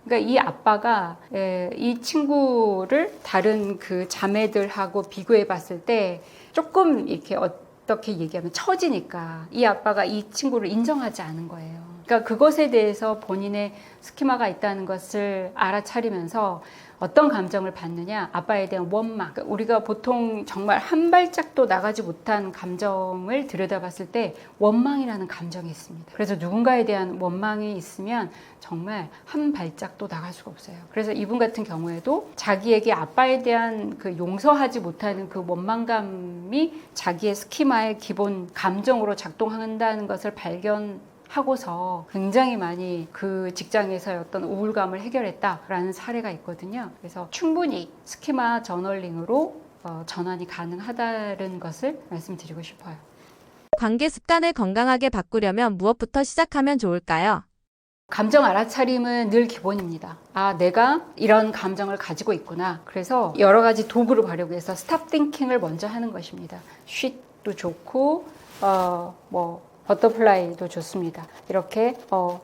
그러니까 이 아빠가 이 친구를 다른 그 자매들하고 비교해 봤을 때 조금 이렇게 어떻게 얘기하면 처지니까 이 아빠가 이 친구를 인정하지 않은 거예요. 그러니까 그것에 대해서 본인의 스키마가 있다는 것을 알아차리면서 어떤 감정을 받느냐, 아빠에 대한 원망. 그러니까 우리가 보통 정말 한 발짝도 나가지 못한 감정을 들여다봤을 때 원망이라는 감정이 있습니다. 그래서 누군가에 대한 원망이 있으면 정말 한 발짝도 나갈 수가 없어요. 그래서 이분 같은 경우에도 자기에게 아빠에 대한 그 용서하지 못하는 그 원망감이 자기의 스키마의 기본 감정으로 작동한다는 것을 하고서 굉장히 많이 그 직장에서의 어떤 우울감을 해결했다라는 사례가 있거든요. 그래서 충분히 스키마 저널링으로 전환이 가능하다는 것을 말씀드리고 싶어요. 관계 습관을 건강하게 바꾸려면 무엇부터 시작하면 좋을까요? 감정 알아차림은 늘 기본입니다. 아, 내가 이런 감정을 가지고 있구나. 그래서 여러 가지 도구를 활용해서 스탑 띵킹을 먼저 하는 것입니다. 쉿도 좋고 버터플라이도 좋습니다. 이렇게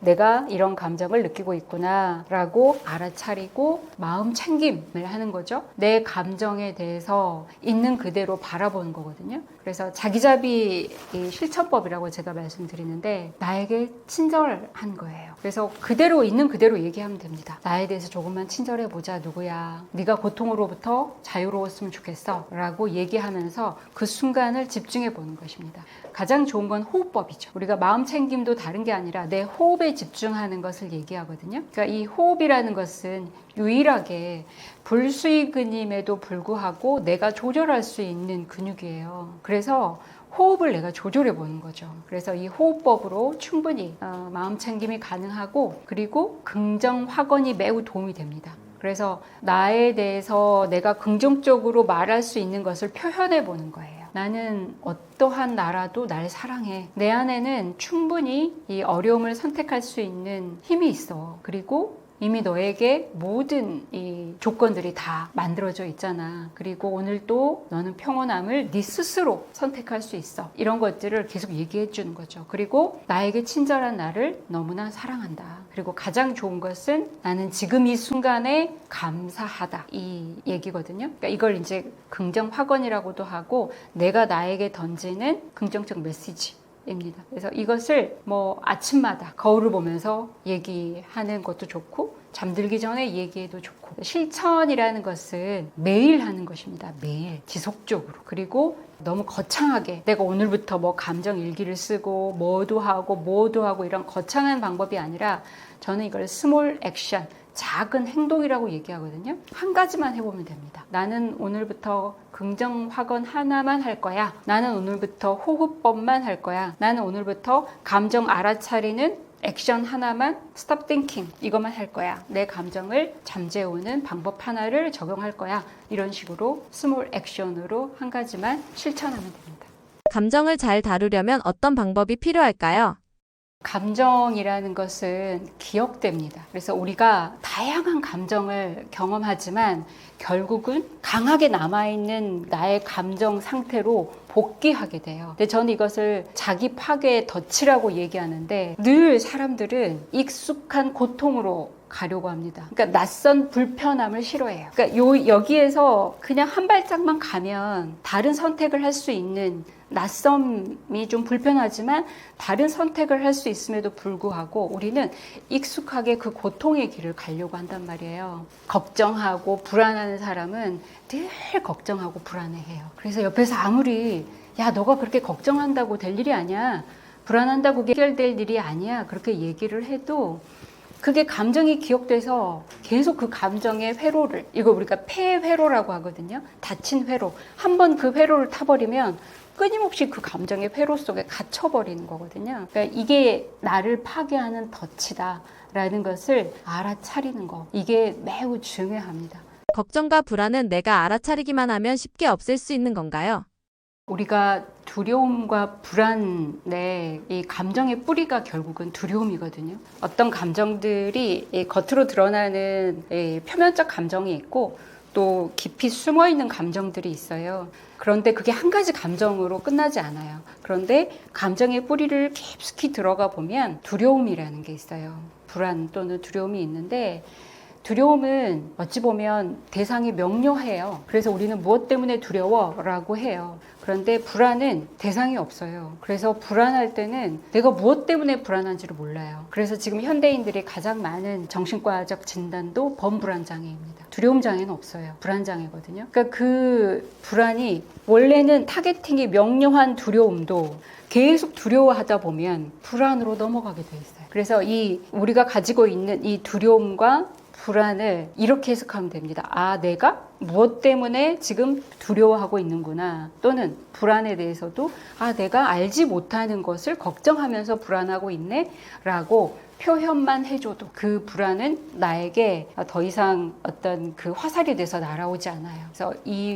내가 이런 감정을 느끼고 있구나 라고 알아차리고 마음 챙김을 하는 거죠. 내 감정에 대해서 있는 그대로 바라보는 거거든요. 그래서 자기자비 실천법이라고 제가 말씀드리는데 나에게 친절한 거예요. 그래서 그대로 있는 그대로 얘기하면 됩니다. 나에 대해서 조금만 친절해 보자. 누구야? 네가 고통으로부터 자유로웠으면 좋겠어 라고 얘기하면서 그 순간을 집중해 보는 것입니다. 가장 좋은 건 호흡법이죠. 우리가 마음 챙김도 다른 게 아니라 내 호흡에 집중하는 것을 얘기하거든요. 그러니까 이 호흡이라는 것은 유일하게 불수익근임에도 불구하고 내가 조절할 수 있는 근육이에요. 그래서 호흡을 내가 조절해 보는 거죠. 그래서 이 호흡법으로 충분히 마음 챙김이 가능하고 그리고 긍정 확언이 매우 도움이 됩니다. 그래서 나에 대해서 내가 긍정적으로 말할 수 있는 것을 표현해 보는 거예요. 나는 어떠한 나라도 날 사랑해. 내 안에는 충분히 이 어려움을 선택할 수 있는 힘이 있어. 그리고 이미 너에게 모든 이 조건들이 다 만들어져 있잖아. 그리고 오늘도 너는 평온함을 네 스스로 선택할 수 있어. 이런 것들을 계속 얘기해 주는 거죠. 그리고 나에게 친절한 나를 너무나 사랑한다. 그리고 가장 좋은 것은 나는 지금 이 순간에 감사하다. 이 얘기거든요. 그러니까 이걸 이제 긍정 확언이라고도 하고 내가 나에게 던지는 긍정적 메시지. 입니다. 그래서 이것을 아침마다 거울을 보면서 얘기하는 것도 좋고 잠들기 전에 얘기해도 좋고 실천이라는 것은 매일 하는 것입니다. 매일 지속적으로. 그리고 너무 거창하게 내가 오늘부터 감정 일기를 쓰고 뭐도 하고 이런 거창한 방법이 아니라 저는 이걸 스몰 액션 작은 행동이라고 얘기하거든요. 한 가지만 해보면 됩니다. 나는 오늘부터 긍정 확언 하나만 할 거야. 나는 오늘부터 호흡법만 할 거야. 나는 오늘부터 감정 알아차리는 액션 하나만 스톱 띵킹 이것만 할 거야. 내 감정을 잠재우는 방법 하나를 적용할 거야. 이런 식으로 스몰 액션으로 한 가지만 실천하면 됩니다. 감정을 잘 다루려면 어떤 방법이 필요할까요? 감정이라는 것은 기억됩니다. 그래서 우리가 다양한 감정을 경험하지만 결국은 강하게 남아있는 나의 감정 상태로 복귀하게 돼요. 근데 저는 이것을 자기 파괴의 덫이라고 얘기하는데 늘 사람들은 익숙한 고통으로 가려고 합니다. 그러니까 낯선 불편함을 싫어해요. 그러니까 여기에서 그냥 한 발짝만 가면 다른 선택을 할 수 있는 낯섦이 좀 불편하지만 다른 선택을 할 수 있음에도 불구하고 우리는 익숙하게 그 고통의 길을 가려고 한단 말이에요. 걱정하고 불안하는 사람은 늘 걱정하고 불안해해요. 그래서 옆에서 아무리 야 너가 그렇게 걱정한다고 될 일이 아니야. 불안한다고 해결될 일이 아니야. 그렇게 얘기를 해도 그게 감정이 기억돼서 계속 그 감정의 회로를 이거 우리가 폐회로라고 하거든요. 닫힌 회로. 한번 그 회로를 타버리면 끊임없이 그 감정의 회로 속에 갇혀버리는 거거든요. 그러니까 이게 나를 파괴하는 덫이다라는 것을 알아차리는 거. 이게 매우 중요합니다. 걱정과 불안은 내가 알아차리기만 하면 쉽게 없앨 수 있는 건가요? 우리가 두려움과 불안의 이 감정의 뿌리가 결국은 두려움이거든요. 어떤 감정들이 겉으로 드러나는 표면적 감정이 있고 또 깊이 숨어 있는 감정들이 있어요. 그런데 그게 한 가지 감정으로 끝나지 않아요. 그런데 감정의 뿌리를 깊숙이 들어가 보면 두려움이라는 게 있어요. 불안 또는 두려움이 있는데 두려움은 어찌 보면 대상이 명료해요. 그래서 우리는 무엇 때문에 두려워라고 해요. 그런데 불안은 대상이 없어요. 그래서 불안할 때는 내가 무엇 때문에 불안한지를 몰라요. 그래서 지금 현대인들이 가장 많은 정신과적 진단도 범불안장애입니다. 두려움장애는 없어요. 불안장애거든요. 그러니까 그 불안이 원래는 타겟팅이 명료한 두려움도 계속 두려워하다 보면 불안으로 넘어가게 돼 있어요. 그래서 우리가 가지고 있는 이 두려움과 불안을 이렇게 해석하면 됩니다. 아, 내가 무엇 때문에 지금 두려워하고 있는구나. 또는 불안에 대해서도 아, 내가 알지 못하는 것을 걱정하면서 불안하고 있네 라고 표현만 해줘도 그 불안은 나에게 더 이상 어떤 그 화살이 돼서 날아오지 않아요. 그래서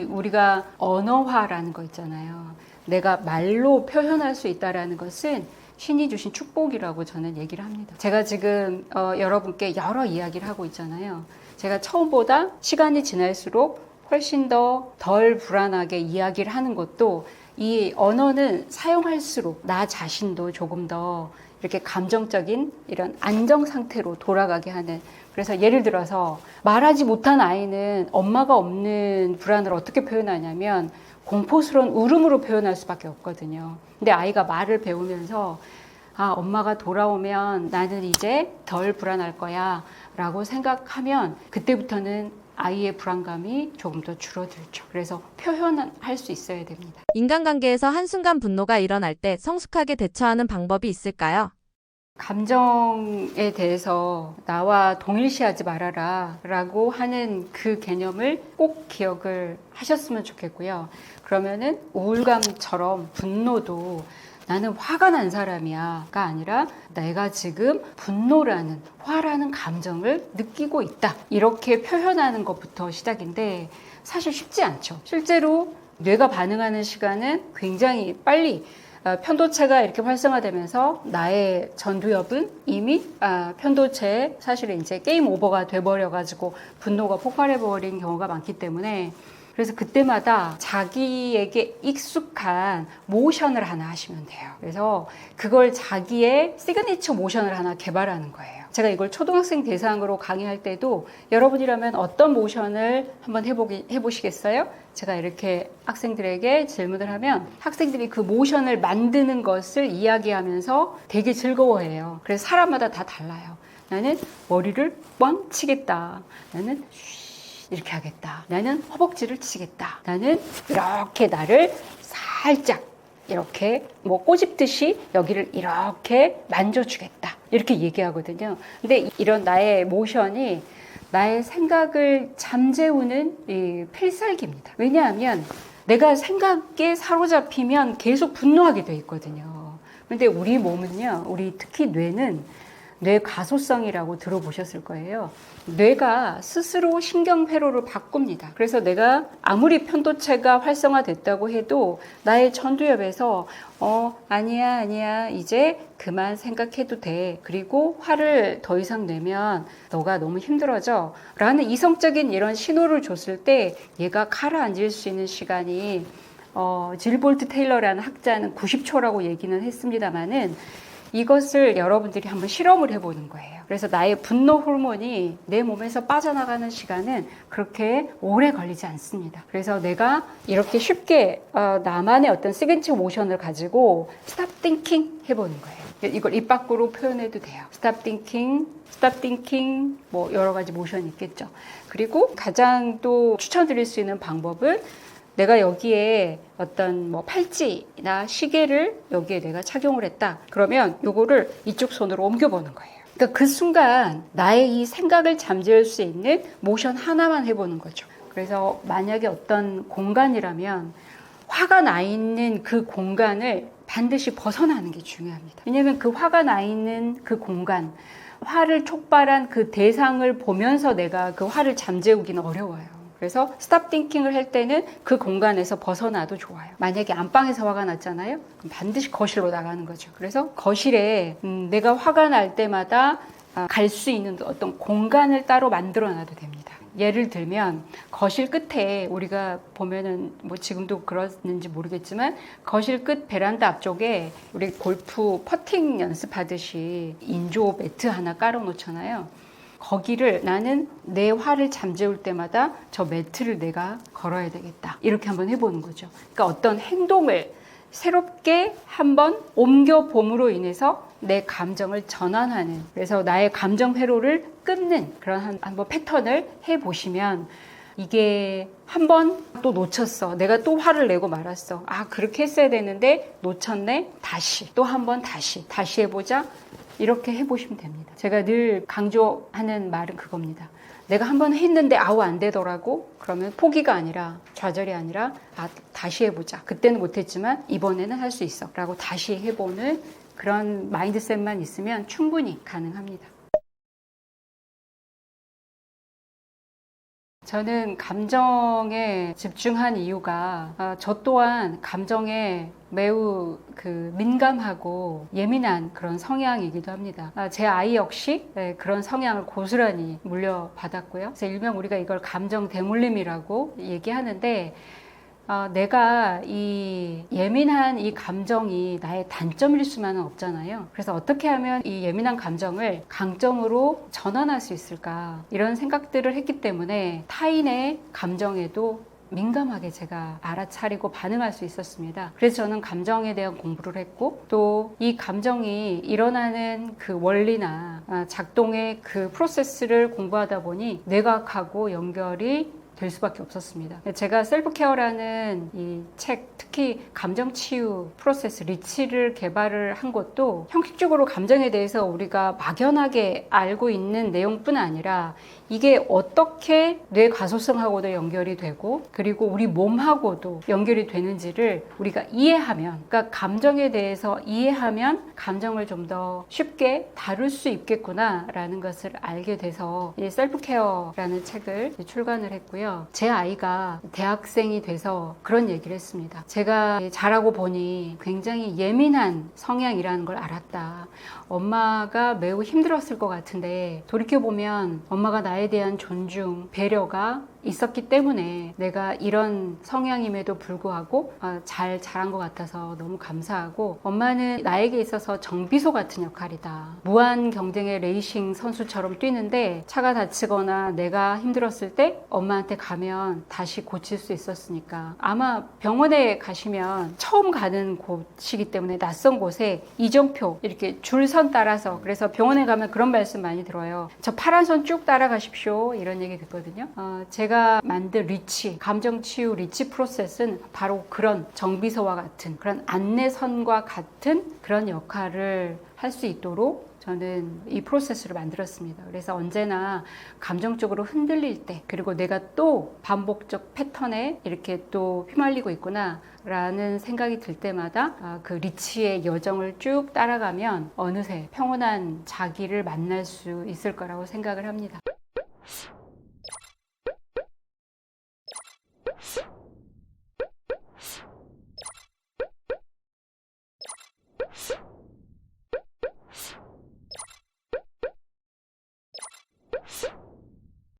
우리가 언어화라는 거 있잖아요. 내가 말로 표현할 수 있다라는 것은 신이 주신 축복이라고 저는 얘기를 합니다. 제가 지금 여러분께 여러 이야기를 하고 있잖아요. 제가 처음보다 시간이 지날수록 훨씬 더 덜 불안하게 이야기를 하는 것도 이 언어는 사용할수록 나 자신도 조금 더 이렇게 감정적인 이런 안정 상태로 돌아가게 하는. 그래서 예를 들어서 말하지 못한 아이는 엄마가 없는 불안을 어떻게 표현하냐면 공포스러운 울음으로 표현할 수밖에 없거든요. 근데 아이가 말을 배우면서 아, 엄마가 돌아오면 나는 이제 덜 불안할 거야 라고 생각하면 그때부터는 아이의 불안감이 조금 더 줄어들죠. 그래서 표현할 수 있어야 됩니다. 인간관계에서 한순간 분노가 일어날 때 성숙하게 대처하는 방법이 있을까요? 감정에 대해서 나와 동일시하지 말아라 라고 하는 그 개념을 꼭 기억을 하셨으면 좋겠고요. 그러면은 우울감처럼 분노도 나는 화가 난 사람이야가 아니라 내가 지금 분노라는 화라는 감정을 느끼고 있다. 이렇게 표현하는 것부터 시작인데 사실 쉽지 않죠. 실제로 뇌가 반응하는 시간은 굉장히 빨리 편도체가 이렇게 활성화되면서 나의 전두엽은 이미 편도체에 사실은 이제 게임 오버가 돼버려가지고 분노가 폭발해버린 경우가 많기 때문에 그래서 그때마다 자기에게 익숙한 모션을 하나 하시면 돼요. 그래서 그걸 자기의 시그니처 모션을 하나 개발하는 거예요. 제가 이걸 초등학생 대상으로 강의할 때도 여러분이라면 어떤 모션을 한번 해보시겠어요? 제가 이렇게 학생들에게 질문을 하면 학생들이 그 모션을 만드는 것을 이야기하면서 되게 즐거워해요. 그래서 사람마다 다 달라요. 나는 머리를 뻥 치겠다. 나는 이렇게 하겠다. 나는 허벅지를 치겠다. 나는 이렇게 나를 살짝 이렇게 뭐 꼬집듯이 여기를 이렇게 만져주겠다. 이렇게 얘기하거든요. 근데 이런 나의 모션이 나의 생각을 잠재우는 이 필살기입니다. 왜냐하면 내가 생각에 사로잡히면 계속 분노하게 돼 있거든요. 그런데 우리 몸은요, 우리 특히 뇌는 뇌 가소성이라고 들어보셨을 거예요. 뇌가 스스로 신경회로를 바꿉니다. 그래서 내가 아무리 편도체가 활성화됐다고 해도 나의 전두엽에서 아니야 이제 그만 생각해도 돼. 그리고 화를 더 이상 내면 너가 너무 힘들어져 라는 이성적인 이런 신호를 줬을 때 얘가 가라앉을 수 있는 시간이 질볼트 테일러라는 학자는 90초라고 얘기는 했습니다마는 이것을 여러분들이 한번 실험을 해보는 거예요. 그래서 나의 분노 호르몬이 내 몸에서 빠져나가는 시간은 그렇게 오래 걸리지 않습니다. 그래서 내가 이렇게 쉽게 나만의 어떤 시그니처 모션을 가지고 stop thinking 해보는 거예요. 이걸 입 밖으로 표현해도 돼요. stop thinking 뭐 여러 가지 모션이 있겠죠. 그리고 가장 또 추천드릴 수 있는 방법은 내가 여기에 어떤 뭐 팔찌나 시계를 여기에 내가 착용을 했다. 그러면 요거를 이쪽 손으로 옮겨보는 거예요. 그러니까 그 순간 나의 이 생각을 잠재울 수 있는 모션 하나만 해보는 거죠. 그래서 만약에 어떤 공간이라면 화가 나 있는 그 공간을 반드시 벗어나는 게 중요합니다. 왜냐하면 그 화가 나 있는 그 공간, 화를 촉발한 그 대상을 보면서 내가 그 화를 잠재우기는 어려워요. 그래서 스탑 띵킹을 할 때는 그 공간에서 벗어나도 좋아요. 만약에 안방에서 화가 났잖아요. 그럼 반드시 거실로 나가는 거죠. 그래서 거실에 내가 화가 날 때마다 갈 수 있는 어떤 공간을 따로 만들어 놔도 됩니다. 예를 들면 거실 끝에 우리가 보면은 뭐 지금도 그러는지 모르겠지만 거실 끝 베란다 앞쪽에 우리 골프 퍼팅 연습하듯이 인조 매트 하나 깔아 놓잖아요. 거기를 나는 내 화를 잠재울 때마다 저 매트를 내가 걸어야 되겠다. 이렇게 한번 해보는 거죠. 그러니까 어떤 행동을 새롭게 한번 옮겨봄으로 인해서 내 감정을 전환하는, 그래서 나의 감정 회로를 끊는 그런 한번 패턴을 해보시면, 이게 한번 또 놓쳤어. 내가 또 화를 내고 말았어. 아, 그렇게 했어야 되는데 놓쳤네. 다시 또 한번 다시 해보자. 이렇게 해보시면 됩니다. 제가 늘 강조하는 말은 그겁니다. 내가 한번 했는데 아우 안 되더라고. 그러면 포기가 아니라, 좌절이 아니라, 아, 다시 해보자. 그때는 못했지만 이번에는 할 수 있어 라고 다시 해보는 그런 마인드셋만 있으면 충분히 가능합니다. 저는 감정에 집중한 이유가, 저 또한 감정에 매우 민감하고 예민한 그런 성향이기도 합니다. 제 아이 역시 그런 성향을 고스란히 물려받았고요. 그래서 일명 우리가 이걸 감정 대물림이라고 얘기하는데, 내가 이 예민한 이 감정이 나의 단점일 수만은 없잖아요. 그래서 어떻게 하면 이 예민한 감정을 강점으로 전환할 수 있을까, 이런 생각들을 했기 때문에 타인의 감정에도 민감하게 제가 알아차리고 반응할 수 있었습니다. 그래서 저는 감정에 대한 공부를 했고, 또 이 감정이 일어나는 그 원리나 작동의 그 프로세스를 공부하다 보니 뇌과학하고 연결이 될 수밖에 없었습니다. 제가 셀프케어라는 이 책, 특히 감정치유 프로세스 리치를 개발을 한 것도 형식적으로 감정에 대해서 우리가 막연하게 알고 있는 내용뿐 아니라, 이게 어떻게 뇌 가소성하고도 연결이 되고, 그리고 우리 몸하고도 연결이 되는지를 우리가 이해하면, 그러니까 감정에 대해서 이해하면 감정을 좀 더 쉽게 다룰 수 있겠구나 라는 것을 알게 돼서 이 셀프케어라는 책을 출간을 했고요. 제 아이가 대학생이 돼서 그런 얘기를 했습니다. 제가 자라고 보니 굉장히 예민한 성향이라는 걸 알았다. 엄마가 매우 힘들었을 것 같은데 돌이켜보면 엄마가 나에 대한 존중, 배려가 있었기 때문에 내가 이런 성향임에도 불구하고 잘 자란 것 같아서 너무 감사하고, 엄마는 나에게 있어서 정비소 같은 역할이다. 무한 경쟁의 레이싱 선수처럼 뛰는데 차가 다치거나 내가 힘들었을 때 엄마한테 가면 다시 고칠 수 있었으니까, 아마 병원에 가시면 처음 가는 곳이기 때문에 낯선 곳에 이정표 이렇게 줄선 따라서, 그래서 병원에 가면 그런 말씀 많이 들어요. 저 파란 선 쭉 따라가십시오, 이런 얘기 듣거든요. 제가 만든 리치, 감정치유 리치 프로세스는 바로 그런 정비서와 같은, 그런 안내선과 같은 그런 역할을 할 수 있도록 저는 이 프로세스를 만들었습니다. 그래서 언제나 감정적으로 흔들릴 때, 그리고 내가 또 반복적 패턴에 이렇게 또 휘말리고 있구나 라는 생각이 들 때마다 그 리치의 여정을 쭉 따라가면 어느새 평온한 자기를 만날 수 있을 거라고 생각을 합니다.